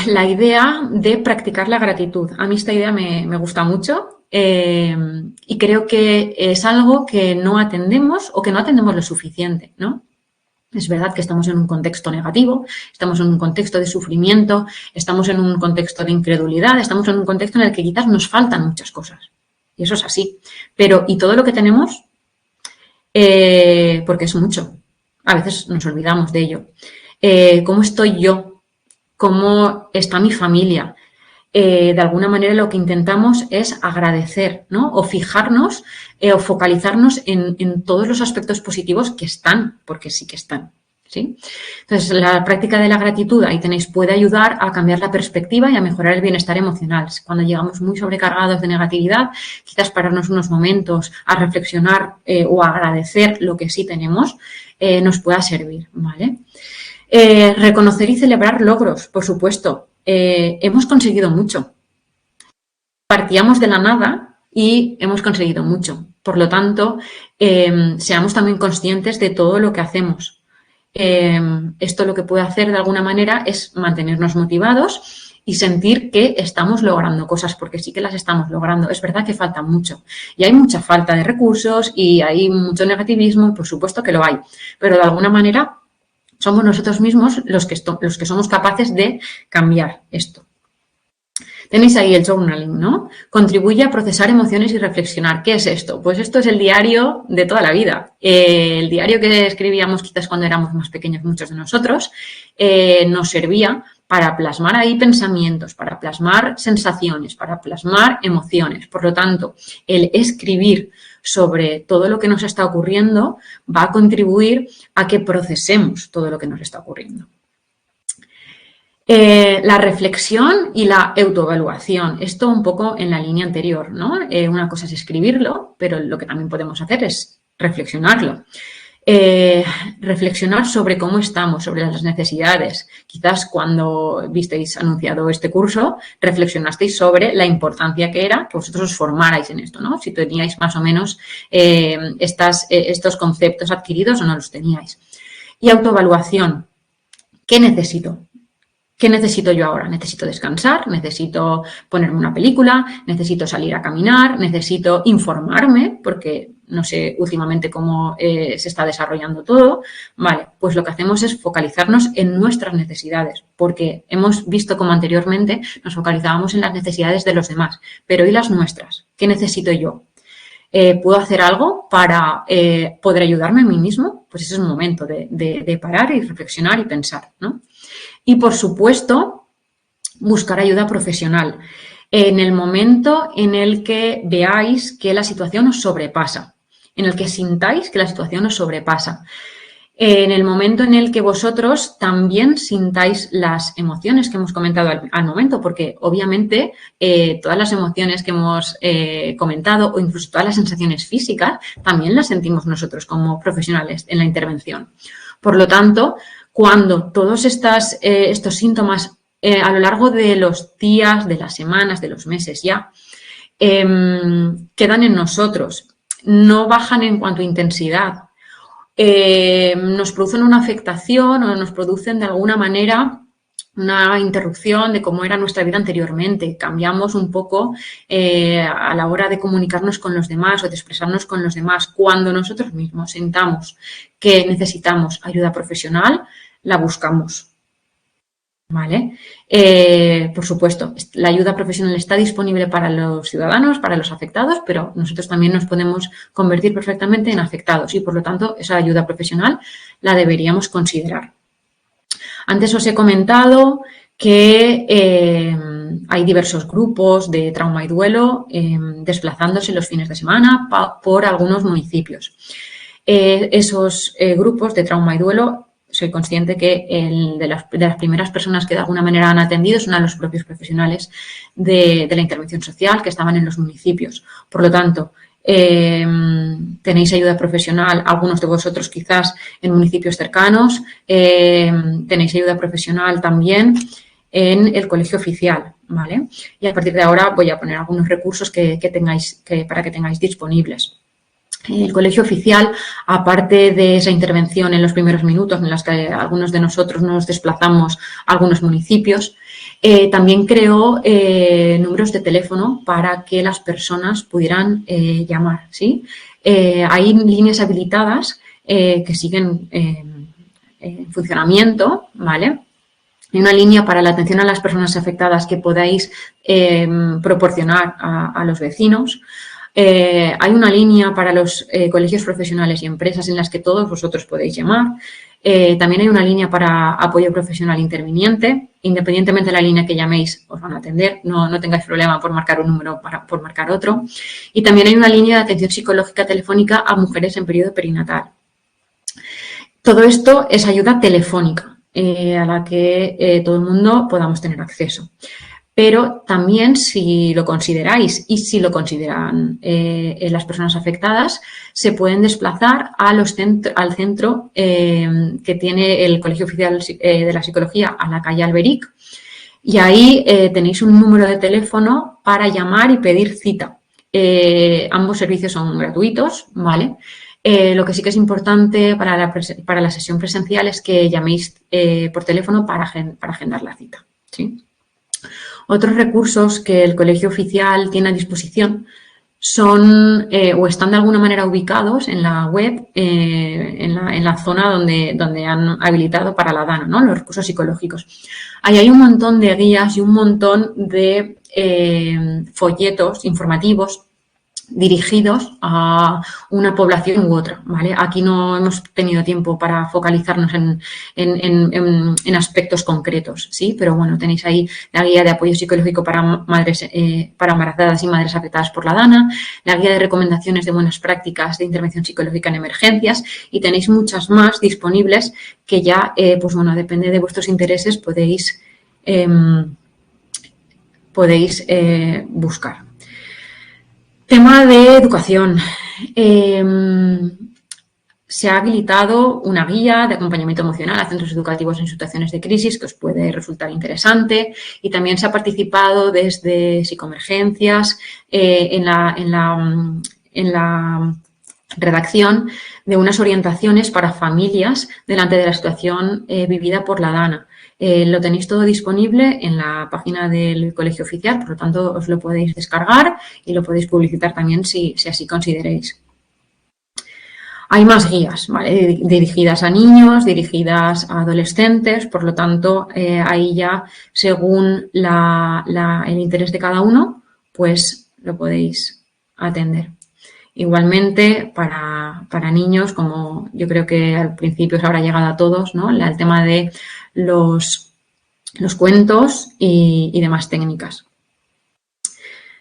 la idea de practicar la gratitud. A mí esta idea me gusta mucho y creo que es algo que no atendemos o que no atendemos lo suficiente, ¿no? Es verdad que estamos en un contexto negativo, estamos en un contexto de sufrimiento, estamos en un contexto de incredulidad, estamos en un contexto en el que quizás nos faltan muchas cosas. Y eso es así. Pero, ¿y todo lo que tenemos? Porque es mucho. A veces nos olvidamos de ello. ¿Cómo estoy yo? ¿Cómo está mi familia? De alguna manera lo que intentamos es agradecer, ¿no? O fijarnos o focalizarnos en todos los aspectos positivos que están, porque sí que están, ¿sí? Entonces, la práctica de la gratitud, ahí tenéis, puede ayudar a cambiar la perspectiva y a mejorar el bienestar emocional. Cuando llegamos muy sobrecargados de negatividad, quizás pararnos unos momentos a reflexionar o a agradecer lo que sí tenemos, nos pueda servir, ¿vale? Reconocer y celebrar logros, por supuesto. Hemos conseguido mucho. Partíamos de la nada y hemos conseguido mucho. Por lo tanto, seamos también conscientes de todo lo que hacemos. Esto lo que puede hacer de alguna manera es mantenernos motivados y sentir que estamos logrando cosas, porque sí que las estamos logrando. Es verdad que falta mucho y hay mucha falta de recursos y hay mucho negativismo, por supuesto que lo hay, pero de alguna manera somos nosotros mismos los que somos capaces de cambiar esto. Tenéis ahí el journaling, ¿no? Contribuye a procesar emociones y reflexionar. ¿Qué es esto? Pues esto es el diario de toda la vida. El diario que escribíamos quizás cuando éramos más pequeños muchos de nosotros nos servía para plasmar ahí pensamientos, para plasmar sensaciones, para plasmar emociones. Por lo tanto, el escribir sobre todo lo que nos está ocurriendo va a contribuir a que procesemos todo lo que nos está ocurriendo. La reflexión y la autoevaluación, esto un poco en la línea anterior, ¿no? Una cosa es escribirlo, pero lo que también podemos hacer es reflexionarlo. Reflexionar sobre cómo estamos, sobre las necesidades. Quizás cuando visteis anunciado este curso, reflexionasteis sobre la importancia que era que vosotros os formarais en esto, ¿no? Si teníais más o menos estos conceptos adquiridos o no los teníais. Y autoevaluación. ¿Qué necesito? ¿Qué necesito yo ahora? Necesito descansar, necesito ponerme una película, necesito salir a caminar, necesito informarme, porque no sé últimamente cómo se está desarrollando todo. Vale, pues lo que hacemos es focalizarnos en nuestras necesidades, porque hemos visto como anteriormente nos focalizábamos en las necesidades de los demás, pero ¿y las nuestras? ¿Qué necesito yo? ¿Puedo hacer algo para poder ayudarme a mí mismo? Pues ese es un momento de parar y reflexionar y pensar, ¿no? Y, por supuesto, buscar ayuda profesional en el momento en el que veáis que la situación os sobrepasa, en el que sintáis que la situación os sobrepasa, en el momento en el que vosotros también sintáis las emociones que hemos comentado al momento, porque obviamente todas las emociones que hemos comentado o incluso todas las sensaciones físicas también las sentimos nosotros como profesionales en la intervención. Por lo tanto, cuando todos estos síntomas a lo largo de los días, de las semanas, de los meses ya, quedan en nosotros, no bajan en cuanto a intensidad, nos producen una afectación o nos producen de alguna manera una interrupción de cómo era nuestra vida anteriormente. Cambiamos un poco a la hora de comunicarnos con los demás o de expresarnos con los demás. Cuando nosotros mismos sintamos que necesitamos ayuda profesional, la buscamos, ¿vale? Por supuesto, la ayuda profesional está disponible para los ciudadanos, para los afectados, pero nosotros también nos podemos convertir perfectamente en afectados y, por lo tanto, esa ayuda profesional la deberíamos considerar. Antes os he comentado que hay diversos grupos de trauma y duelo desplazándose los fines de semana por algunos municipios. Esos grupos de trauma y duelo, soy consciente que de las primeras personas que de alguna manera han atendido son a los propios profesionales de la intervención social que estaban en los municipios. Por lo tanto, tenéis ayuda profesional, algunos de vosotros quizás en municipios cercanos, tenéis ayuda profesional también en el colegio oficial, ¿vale? Y a partir de ahora voy a poner algunos recursos para que tengáis disponibles. El colegio oficial, aparte de esa intervención en los primeros minutos en las que algunos de nosotros nos desplazamos a algunos municipios, también creó números de teléfono para que las personas pudieran llamar, ¿sí? Hay líneas habilitadas que siguen en funcionamiento, ¿vale? Hay una línea para la atención a las personas afectadas que podáis proporcionar a los vecinos. Hay una línea para los colegios profesionales y empresas en las que todos vosotros podéis llamar. También hay una línea para apoyo profesional interviniente. Independientemente de la línea que llaméis, os van a atender. No tengáis problema por marcar un número por marcar otro. Y también hay una línea de atención psicológica telefónica a mujeres en periodo perinatal. Todo esto es ayuda telefónica a la que todo el mundo podamos tener acceso. Pero también, si lo consideráis y si lo consideran las personas afectadas, se pueden desplazar al centro que tiene el Colegio Oficial de la Psicología a la calle Alberic. Y ahí tenéis un número de teléfono para llamar y pedir cita. Ambos servicios son gratuitos, ¿vale? Lo que sí que es importante para la sesión presencial es que llaméis por teléfono para agendar la cita, ¿sí? Otros recursos que el Colegio Oficial tiene a disposición son o están de alguna manera ubicados en la web, en la zona donde han habilitado para la DANA, ¿no? Los recursos psicológicos. Ahí hay un montón de guías y un montón de folletos informativos dirigidos a una población u otra, ¿vale? Aquí no hemos tenido tiempo para focalizarnos en aspectos concretos, ¿sí? Pero bueno, tenéis ahí la guía de apoyo psicológico para madres, para embarazadas y madres afectadas por la DANA, la guía de recomendaciones de buenas prácticas de intervención psicológica en emergencias y tenéis muchas más disponibles que ya, pues bueno, depende de vuestros intereses, podéis buscar. Tema de educación. Se ha habilitado una guía de acompañamiento emocional a centros educativos en situaciones de crisis que os puede resultar interesante y también se ha participado desde psicoemergencias en la redacción de unas orientaciones para familias delante de la situación vivida por la DANA. Lo tenéis todo disponible en la página del colegio oficial, por lo tanto os lo podéis descargar y lo podéis publicitar también si así consideréis. Hay más guías, ¿vale? Dirigidas a niños, dirigidas a adolescentes, por lo tanto, ahí ya según el interés de cada uno, pues lo podéis atender. Igualmente, para niños, como yo creo que al principio os habrá llegado a todos, ¿no? El tema de los cuentos y demás técnicas.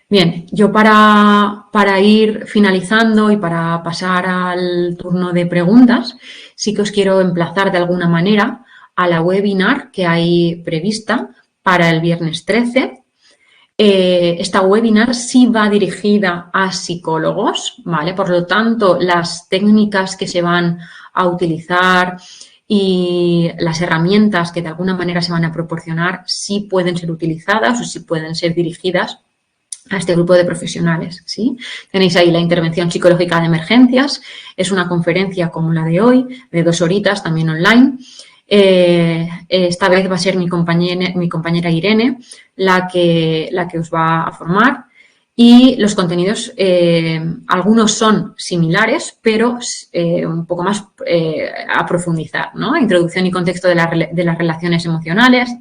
Bien, yo para ir finalizando y para pasar al turno de preguntas, sí que os quiero emplazar de alguna manera a la webinar que hay prevista para el viernes 13. Esta webinar sí va dirigida a psicólogos, ¿vale? Por lo tanto, las técnicas que se van a utilizar y las herramientas que de alguna manera se van a proporcionar sí pueden ser utilizadas o sí pueden ser dirigidas a este grupo de profesionales, ¿sí? Tenéis ahí la intervención psicológica de emergencias, es una conferencia como la de hoy, de 2 horitas, también online. Esta vez va a ser mi compañera Irene la que os va a formar y los contenidos, algunos son similares, pero un poco más a profundizar, ¿no? Introducción y contexto de las relaciones emocionales,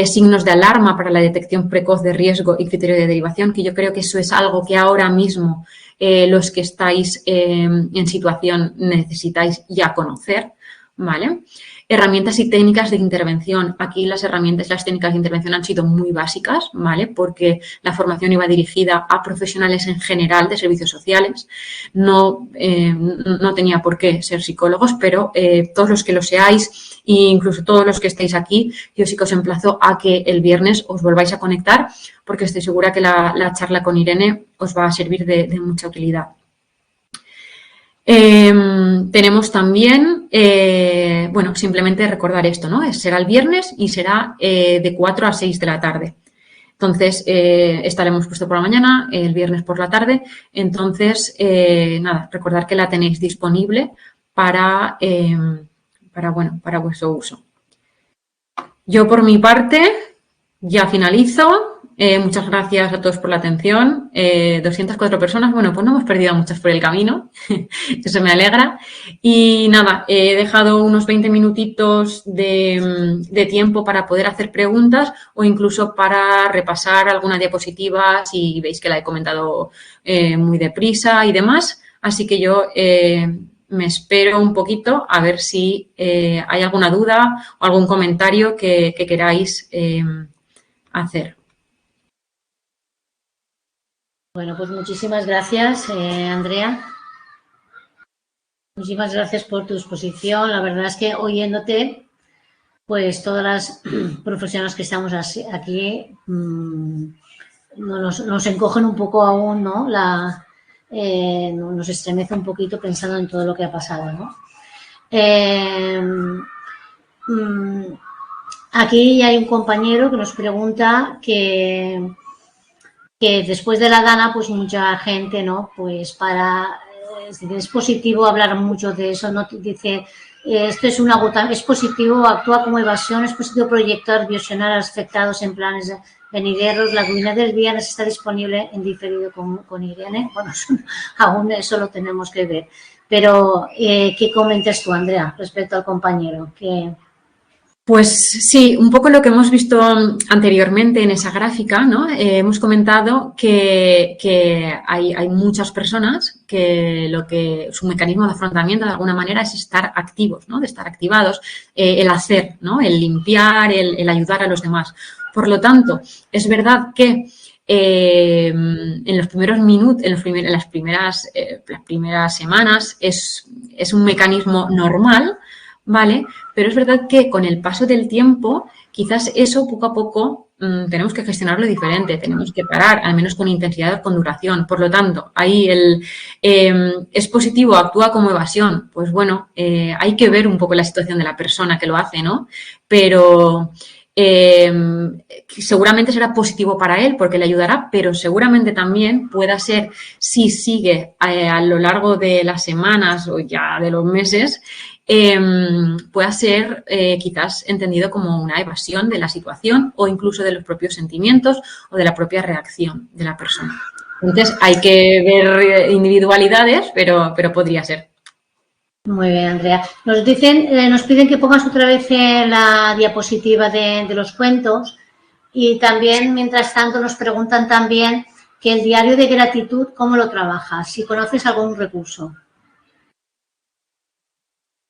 signos de alarma para la detección precoz de riesgo y criterio de derivación, que yo creo que eso es algo que ahora mismo los que estáis en situación necesitáis ya conocer, ¿vale? Herramientas y técnicas de intervención. Aquí las herramientas y las técnicas de intervención han sido muy básicas, ¿vale? Porque la formación iba dirigida a profesionales en general de servicios sociales. No tenía por qué ser psicólogos, pero todos los que lo seáis e incluso todos los que estáis aquí, yo sí que os emplazo a que el viernes os volváis a conectar porque estoy segura que la charla con Irene os va a servir de mucha utilidad. Tenemos también, bueno, simplemente recordar esto, ¿no? Será el viernes y será de 4 a 6 de la tarde. Entonces, estaremos puesto por la mañana, el viernes por la tarde. Entonces, nada, recordar que la tenéis disponible para vuestro uso. Yo, por mi parte, ya finalizo. Muchas gracias a todos por la atención. 204 personas, bueno, pues no hemos perdido a muchas por el camino, eso me alegra. Y nada, he dejado unos 20 minutitos de tiempo para poder hacer preguntas o incluso para repasar alguna diapositiva si veis que la he comentado muy deprisa y demás. Así que yo me espero un poquito a ver si hay alguna duda o algún comentario que queráis hacer. Bueno, pues muchísimas gracias, Andrea. Muchísimas gracias por tu exposición. La verdad es que oyéndote, pues todas las profesionales que estamos aquí nos encogen un poco aún, ¿no? Nos estremece un poquito pensando en todo lo que ha pasado, ¿no? Aquí hay un compañero que nos pregunta que después de la DANA, pues mucha gente, ¿no? Pues es positivo hablar mucho de eso, ¿no? Dice, esto es un agotamiento, es positivo, actúa como evasión, es positivo proyectar, visionar a los afectados en planes venideros. La webinar del viernes está disponible en diferido con Irene. Bueno, aún eso lo tenemos que ver. Pero, ¿qué comentas tú, Andrea, respecto al compañero? Pues sí, un poco lo que hemos visto anteriormente en esa gráfica, ¿no? Hemos comentado que hay muchas personas que su mecanismo de afrontamiento de alguna manera es estar activos, ¿no? De estar activados, el hacer, ¿no? El limpiar, el ayudar a los demás. Por lo tanto, es verdad que en los primeros minutos, en las primeras semanas es un mecanismo normal, ¿vale? Pero es verdad que con el paso del tiempo, quizás eso poco a poco tenemos que gestionarlo diferente, tenemos que parar, al menos con intensidad o con duración. Por lo tanto, ahí es positivo, actúa como evasión. Pues bueno, hay que ver un poco la situación de la persona que lo hace, ¿no? Pero seguramente será positivo para él porque le ayudará, pero seguramente también pueda ser, si sigue a lo largo de las semanas o ya de los meses, pueda ser quizás entendido como una evasión de la situación o incluso de los propios sentimientos o de la propia reacción de la persona. Entonces, hay que ver individualidades, pero podría ser. Muy bien, Andrea. Nos piden que pongas otra vez la diapositiva de los cuentos y también, mientras tanto, nos preguntan también que el diario de gratitud, ¿cómo lo trabajas? Si conoces algún recurso.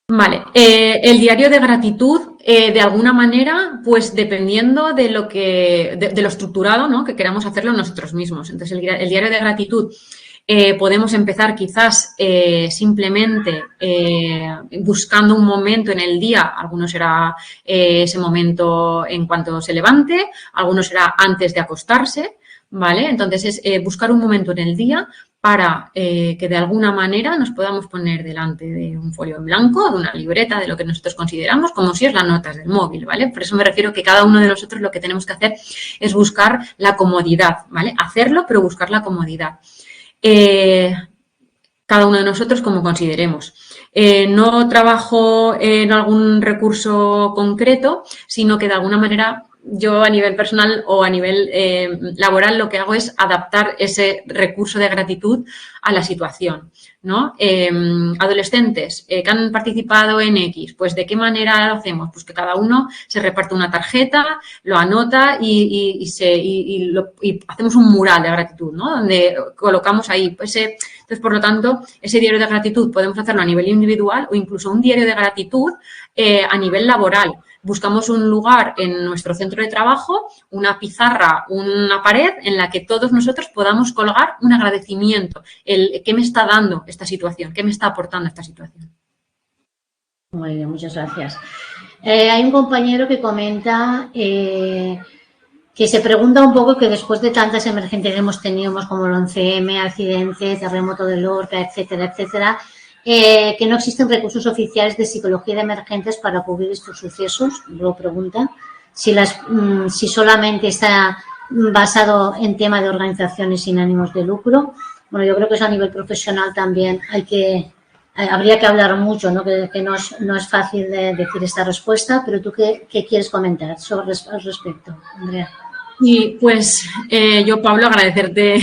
Vale, el diario de gratitud, de alguna manera, pues dependiendo de lo estructurado, ¿no? Que queramos hacerlo nosotros mismos. Entonces, el diario de gratitud podemos empezar quizás simplemente buscando un momento en el día. Algunos será ese momento en cuanto se levante, algunos será antes de acostarse, ¿vale? Entonces, es buscar un momento en el día para que de alguna manera nos podamos poner delante de un folio en blanco, de una libreta, de lo que nosotros consideramos, como si es las notas del móvil, ¿vale? Por eso me refiero que cada uno de nosotros lo que tenemos que hacer es buscar la comodidad, ¿vale? Hacerlo, pero buscar la comodidad. Cada uno de nosotros como consideremos. No trabajo en algún recurso concreto, sino que de alguna manera yo a nivel personal o a nivel laboral lo que hago es adaptar ese recurso de gratitud a la situación, ¿no? Adolescentes que han participado en X, pues ¿de qué manera lo hacemos? Pues que cada uno se reparte una tarjeta, lo anota y hacemos un mural de gratitud, ¿no? Donde colocamos ahí, entonces, por lo tanto, ese diario de gratitud podemos hacerlo a nivel individual o incluso un diario de gratitud a nivel laboral. Buscamos un lugar en nuestro centro de trabajo, una pizarra, una pared en la que todos nosotros podamos colgar un agradecimiento. ¿Qué me está dando esta situación? ¿Qué me está aportando esta situación? Muy bien, muchas gracias. Hay un compañero que comenta que se pregunta un poco que después de tantas emergencias que hemos tenido, como el 11M, accidente, terremoto de Lorca, etcétera, etcétera, que no existen recursos oficiales de psicología de emergencias para cubrir estos sucesos, lo pregunta, si solamente está basado en tema de organizaciones sin ánimos de lucro. Bueno, yo creo que eso a nivel profesional también habría que hablar mucho, ¿no? Que no es fácil de decir esta respuesta, pero ¿tú qué quieres comentar al respecto, Andrea? Y pues yo, Pablo, agradecerte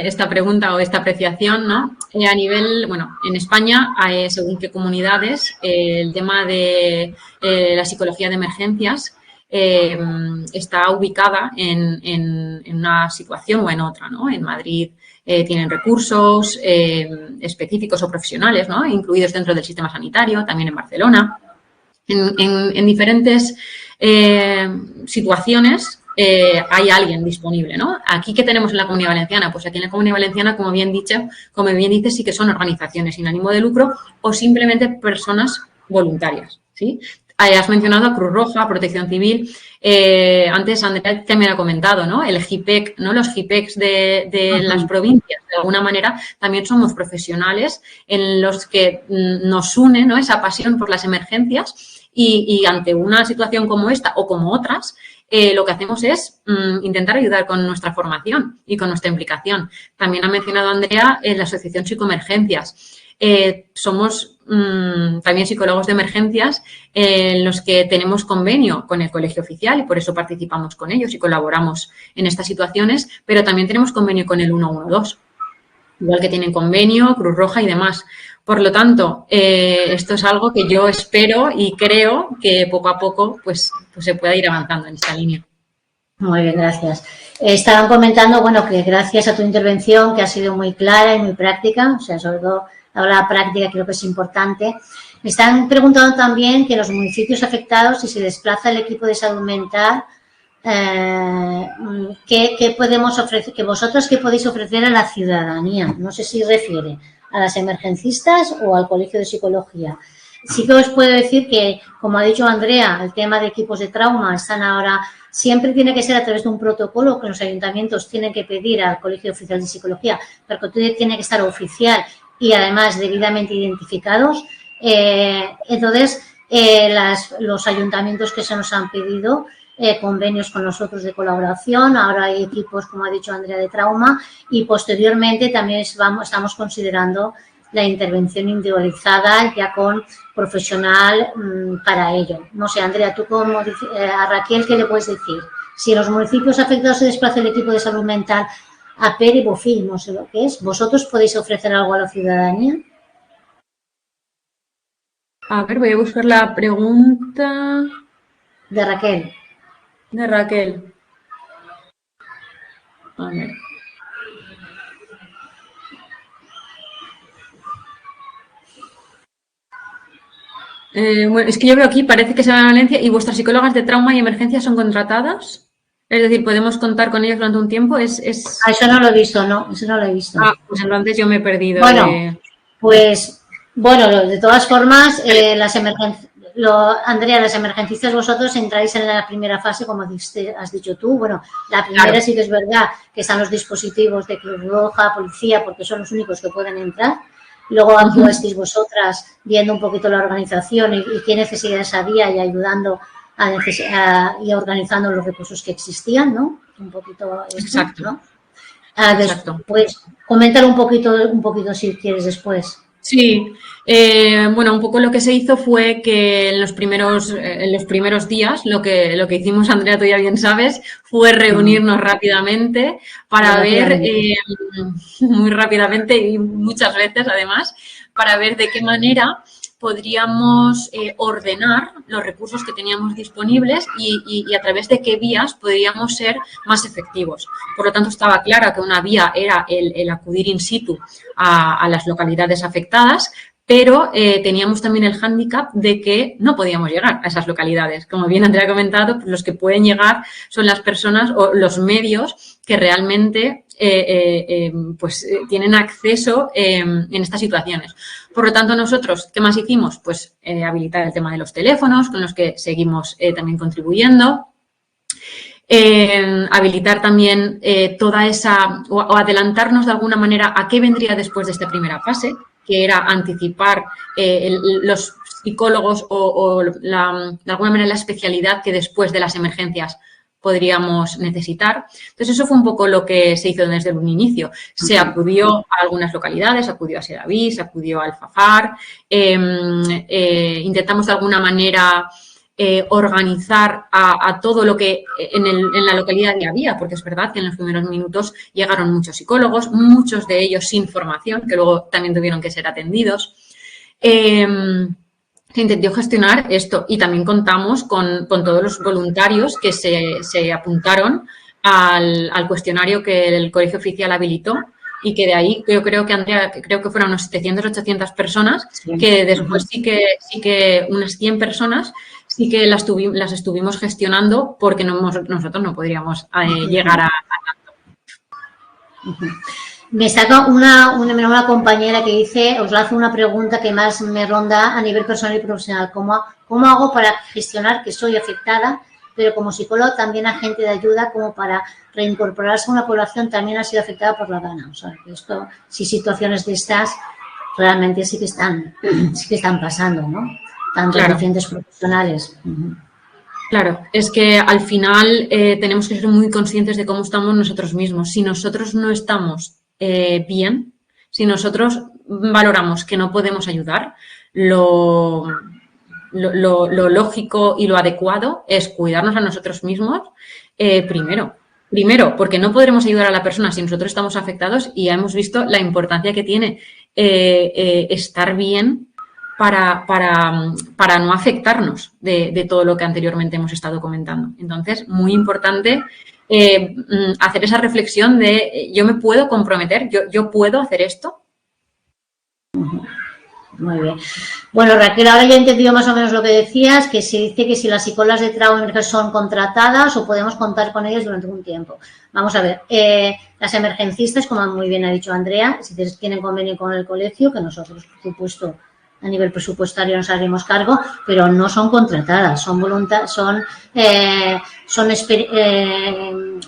esta pregunta o esta apreciación, ¿no? A nivel, bueno, en España, según qué comunidades, el tema de la psicología de emergencias está ubicada en una situación o en otra, ¿no? En Madrid tienen recursos específicos o profesionales, ¿no? Incluidos dentro del sistema sanitario, también en Barcelona. En diferentes situaciones hay alguien disponible, ¿no? Aquí, ¿qué tenemos en la Comunidad Valenciana? Pues aquí en la Comunidad Valenciana, como bien dices, sí que son organizaciones sin ánimo de lucro o simplemente personas voluntarias, ¿sí? Has mencionado a Cruz Roja, Protección Civil. Antes Andrea te me ha comentado, ¿no? El GIPEC, ¿no? Los GIPECs de las provincias, de alguna manera, también somos profesionales en los que nos une, ¿no? Esa pasión por las emergencias y ante una situación como esta o como otras, lo que hacemos es intentar ayudar con nuestra formación y con nuestra implicación. También ha mencionado Andrea la Asociación Psicoemergencias. Somos también psicólogos de emergencias en los que tenemos convenio con el Colegio Oficial y por eso participamos con ellos y colaboramos en estas situaciones, pero también tenemos convenio con el 112. igual que tienen convenio, Cruz Roja y demás. Por lo tanto, esto es algo que yo espero y creo que poco a poco pues se pueda ir avanzando en esta línea. Muy bien, gracias. Estaban comentando, bueno, que gracias a tu intervención, que ha sido muy clara y muy práctica, o sea, sobre todo la práctica creo que es importante. Me están preguntando también que en los municipios afectados, si se desplaza el equipo de salud mental, ¿qué podemos ofrecer, que vosotros qué podéis ofrecer a la ciudadanía? No sé si refiere a las emergencistas o al Colegio de Psicología. Sí que os puedo decir que, como ha dicho Andrea, el tema de equipos de trauma están ahora, siempre tiene que ser a través de un protocolo que los ayuntamientos tienen que pedir al Colegio Oficial de Psicología, pero que tiene que estar oficial y además debidamente identificados. Entonces, los ayuntamientos que se nos han pedido convenios con nosotros de colaboración, ahora hay equipos, como ha dicho Andrea, de trauma y posteriormente también estamos considerando la intervención individualizada ya con profesional para ello. No sé, Andrea, tú a Raquel, ¿qué le puedes decir? Si en los municipios afectados se desplaza el equipo de salud mental a PER y BOFIL, no sé lo que es, ¿vosotros podéis ofrecer algo a la ciudadanía? A ver, voy a buscar la pregunta De Raquel. De Raquel. A ver. Bueno, es que yo veo aquí, parece que se va a Valencia y vuestras psicólogas de trauma y emergencia son contratadas. Es decir, ¿podemos contar con ellas durante un tiempo? Eso no lo he visto, no, eso no lo he visto. Ah, pues entonces yo me he perdido. Bueno, de todas formas, Andrea, las emergencistas vosotros entráis en la primera fase, como has dicho tú. Bueno, la primera claro. Sí que es verdad que están los dispositivos de Cruz Roja, policía, porque son los únicos que pueden entrar. Luego actuasteis vosotras viendo un poquito la organización y qué necesidades había y ayudando y organizando los recursos que existían, ¿no? Un poquito esto, exacto. ¿no? Exacto. Pues comentar un poquito si quieres después. Sí, bueno, un poco lo que se hizo fue que en los primeros días, lo que hicimos, Andrea, tú ya bien sabes, fue reunirnos rápidamente para ver, muy rápidamente y muchas veces además, para ver de qué manera podríamos ordenar los recursos que teníamos disponibles y a través de qué vías podríamos ser más efectivos. Por lo tanto, estaba claro que una vía era el acudir in situ a las localidades afectadas, pero teníamos también el hándicap de que no podíamos llegar a esas localidades. Como bien Andrea ha comentado, pues los que pueden llegar son las personas o los medios que realmente tienen acceso en estas situaciones. Por lo tanto, nosotros, ¿qué más hicimos? Pues habilitar el tema de los teléfonos, con los que seguimos también contribuyendo. Habilitar también toda esa, o adelantarnos de alguna manera a qué vendría después de esta primera fase, que era anticipar los psicólogos o de alguna manera la especialidad que después de las emergencias podríamos necesitar. Entonces, eso fue un poco lo que se hizo desde un inicio. Se acudió a algunas localidades, acudió a Sedaví, se acudió a Alfafar, intentamos de alguna manera organizar a todo lo que en la localidad ya había, porque es verdad que en los primeros minutos llegaron muchos psicólogos, muchos de ellos sin formación, que luego también tuvieron que ser atendidos. Se intentó gestionar esto y también contamos con todos los voluntarios que se apuntaron al cuestionario que el Colegio Oficial habilitó y que de ahí yo creo que, Andrea, creo que fueron unos 700 o 800 personas, sí. Que después sí que unas 100 personas sí que las estuvimos gestionando porque nosotros no podríamos llegar a tanto. Me saca una compañera que dice, os lanzo una pregunta que más me ronda a nivel personal y profesional. ¿Cómo hago para gestionar que soy afectada, pero como psicólogo también agente de ayuda, como para reincorporarse a una población también ha sido afectada por la gana? O sea, que esto, si situaciones de estas realmente sí que están pasando, ¿no? Tanto claro. Diferentes profesionales. Claro, es que al final tenemos que ser muy conscientes de cómo estamos nosotros mismos. Si nosotros no estamos bien, si nosotros valoramos que no podemos ayudar, lo lógico y lo adecuado es cuidarnos a nosotros mismos primero, Primero, porque no podremos ayudar a la persona si nosotros estamos afectados y ya hemos visto la importancia que tiene estar bien para no afectarnos de todo lo que anteriormente hemos estado comentando. Entonces, muy importante hacer esa reflexión de yo me puedo comprometer, yo puedo hacer esto. Muy bien. Bueno, Raquel, ahora ya he entendido más o menos lo que decías, que se dice que si las psicólogas de trauma son contratadas o podemos contar con ellas durante un tiempo. Vamos a ver, las emergencistas, como muy bien ha dicho Andrea, si tienen convenio con el colegio, que nosotros, por supuesto, a nivel presupuestario nos haremos cargo, pero no son contratadas, son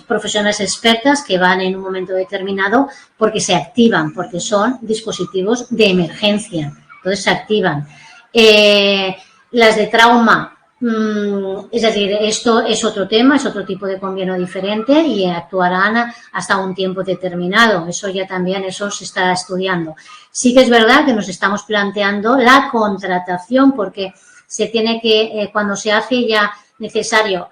profesionales expertas que van en un momento determinado porque se activan, porque son dispositivos de emergencia. Entonces se activan. Las de trauma, es decir, esto es otro tema, es otro tipo de convenio diferente y actuarán hasta un tiempo determinado. Eso ya también, eso se está estudiando. Sí que es verdad que nos estamos planteando la contratación porque se tiene que, cuando se hace ya necesario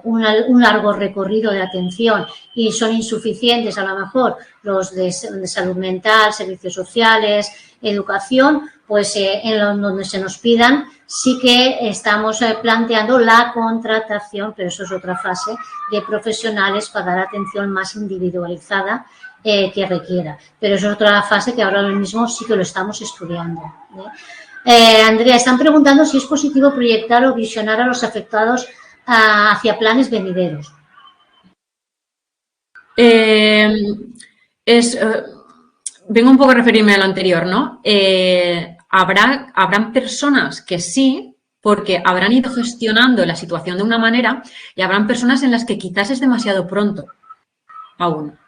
un largo recorrido de atención y son insuficientes a lo mejor los de salud mental, servicios sociales, educación, pues en donde se nos pidan sí que estamos planteando la contratación, pero eso es otra fase de profesionales para dar atención más individualizada que requiera. Pero eso es otra fase que ahora mismo sí que lo estamos estudiando. Andrea, están preguntando si es positivo proyectar o visionar a los afectados hacia planes venideros. Vengo un poco a referirme a lo anterior, ¿no? Habrán personas que sí, porque habrán ido gestionando la situación de una manera y habrán personas en las que quizás es demasiado pronto aún.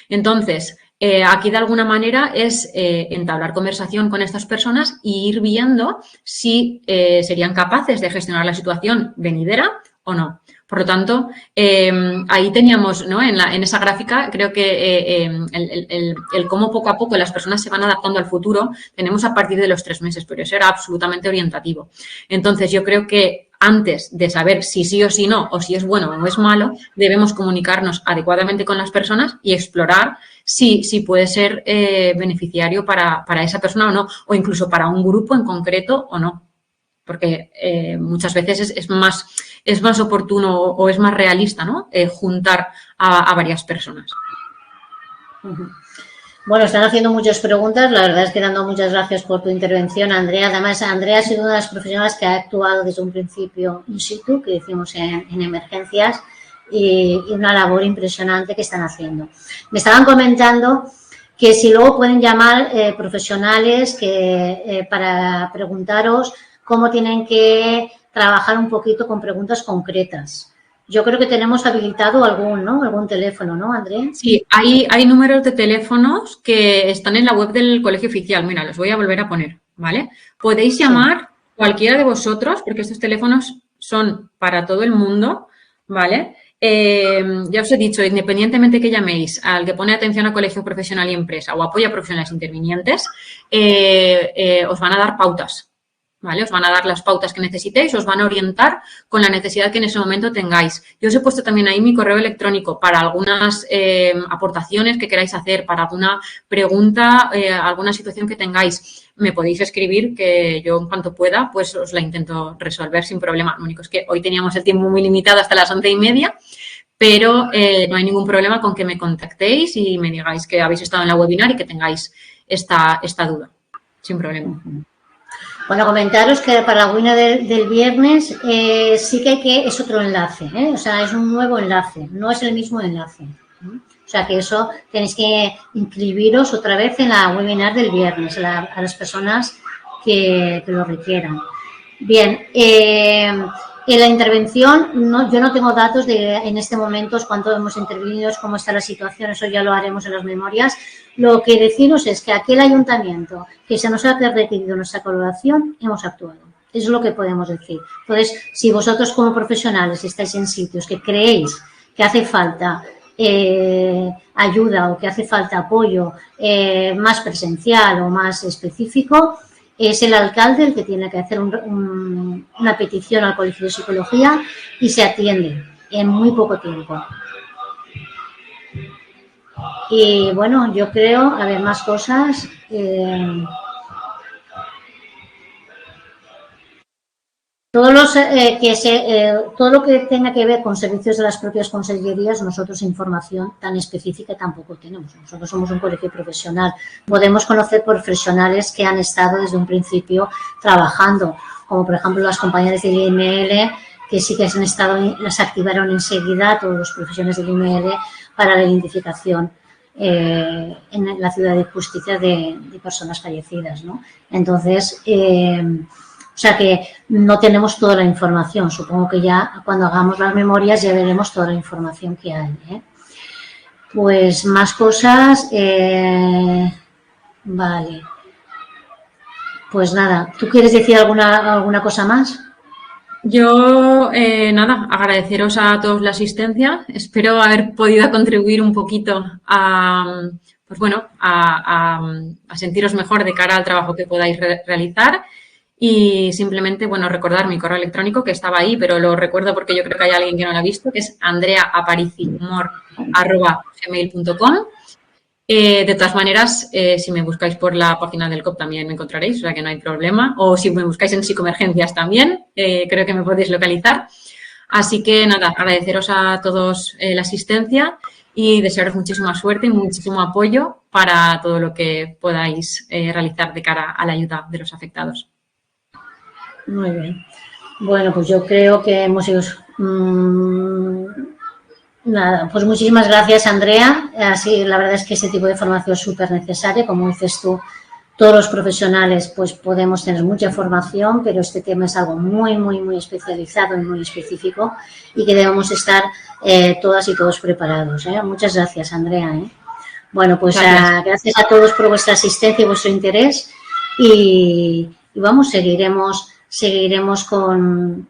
Entonces, aquí de alguna manera es entablar conversación con estas personas e ir viendo si serían capaces de gestionar la situación venidera o no. Por lo tanto, ahí teníamos, ¿no? En esa gráfica, creo que el cómo poco a poco las personas se van adaptando al futuro, tenemos a partir de los 3 meses, pero eso era absolutamente orientativo. Entonces, yo creo que antes de saber si sí o si no, o si es bueno o es malo, debemos comunicarnos adecuadamente con las personas y explorar si puede ser beneficiario para esa persona o no, o incluso para un grupo en concreto o no. Porque muchas veces es más oportuno o es más realista, ¿no? Juntar a varias personas. Bueno, están haciendo muchas preguntas. La verdad es que dando muchas gracias por tu intervención, Andrea. Además, Andrea ha sido una de las profesionales que ha actuado desde un principio in situ, que decimos en emergencias, y una labor impresionante que están haciendo. Me estaban comentando que si luego pueden llamar profesionales para preguntaros cómo tienen que trabajar un poquito con preguntas concretas. Yo creo que tenemos habilitado algún teléfono, ¿no, Andrea? Sí, hay números de teléfonos que están en la web del colegio oficial. Mira, los voy a volver a poner, ¿vale? Podéis llamar cualquiera de vosotros, porque estos teléfonos son para todo el mundo, ¿vale? Ya os he dicho, independientemente que llaméis al que pone atención a colegio profesional y empresa o apoya a profesionales intervinientes, os van a dar pautas. ¿Vale? Os van a dar las pautas que necesitéis, os van a orientar con la necesidad que en ese momento tengáis. Yo os he puesto también ahí mi correo electrónico para algunas aportaciones que queráis hacer, para alguna pregunta, alguna situación que tengáis. Me podéis escribir que yo en cuanto pueda pues os la intento resolver sin problema. Lo único es que hoy teníamos el tiempo muy limitado hasta las 11:30, pero no hay ningún problema con que me contactéis y me digáis que habéis estado en la webinar y que tengáis esta duda, sin problema. Bueno, comentaros que para la webinar del viernes sí que es otro enlace, o sea, es un nuevo enlace, no es el mismo enlace. O sea, que eso tenéis que inscribiros otra vez en la webinar del viernes a las personas que lo requieran. Bien, en la intervención, yo no tengo datos en este momento cuánto hemos intervenido, cómo está la situación, eso ya lo haremos en las memorias. Lo que deciros es que aquel ayuntamiento que se nos ha requerido nuestra colaboración, hemos actuado. Eso es lo que podemos decir. Entonces, si vosotros como profesionales estáis en sitios que creéis que hace falta ayuda o que hace falta apoyo más presencial o más específico, es el alcalde el que tiene que hacer una petición al Colegio de Psicología y se atiende en muy poco tiempo. Y bueno, yo creo, a ver, más cosas. Todo lo que tenga que ver con servicios de las propias consellerías, nosotros información tan específica tampoco tenemos. Nosotros somos un colegio profesional. Podemos conocer profesionales que han estado desde un principio trabajando, como por ejemplo las compañeras del IML, que sí que han estado, las activaron enseguida todos los profesionales del IML para la identificación en la ciudad de justicia de personas fallecidas, ¿no? Entonces, o sea que no tenemos toda la información. Supongo que ya cuando hagamos las memorias ya veremos toda la información que hay, ¿eh? Pues más cosas. Vale. Pues nada, ¿tú quieres decir alguna cosa más? Yo, nada, agradeceros a todos la asistencia. Espero haber podido contribuir un poquito pues bueno, a sentiros mejor de cara al trabajo que podáis realizar. Y simplemente, bueno, recordar mi correo electrónico, que estaba ahí, pero lo recuerdo porque yo creo que hay alguien que no lo ha visto, que es andreaaparicihumor@gmail.com. De todas maneras, si me buscáis por la página del COP también me encontraréis, o sea que no hay problema. O si me buscáis en Psicoemergencias también, creo que me podéis localizar. Así que nada, agradeceros a todos la asistencia y desearos muchísima suerte y muchísimo apoyo para todo lo que podáis realizar de cara a la ayuda de los afectados. Muy bien. Bueno, pues yo creo que hemos ido... nada, pues muchísimas gracias, Andrea. Así, la verdad es que este tipo de formación es súper necesaria. Como dices tú, todos los profesionales pues podemos tener mucha formación, pero este tema es algo muy, muy, muy especializado y muy específico y que debemos estar todas y todos preparados, ¿eh? Muchas gracias, Andrea, ¿eh? Bueno, pues gracias a todos por vuestra asistencia y vuestro interés y vamos, seguiremos con,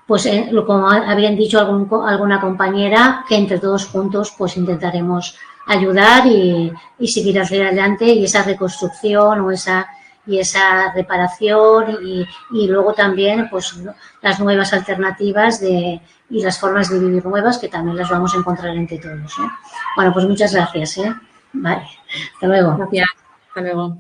pues como habían dicho alguna compañera, que entre todos juntos pues intentaremos ayudar y seguir hacia adelante y esa reconstrucción o esa reparación y luego también pues las nuevas alternativas y las formas de vivir nuevas que también las vamos a encontrar entre todos, ¿eh? Bueno, pues muchas gracias, ¿eh? Vale, hasta luego. Gracias, hasta luego.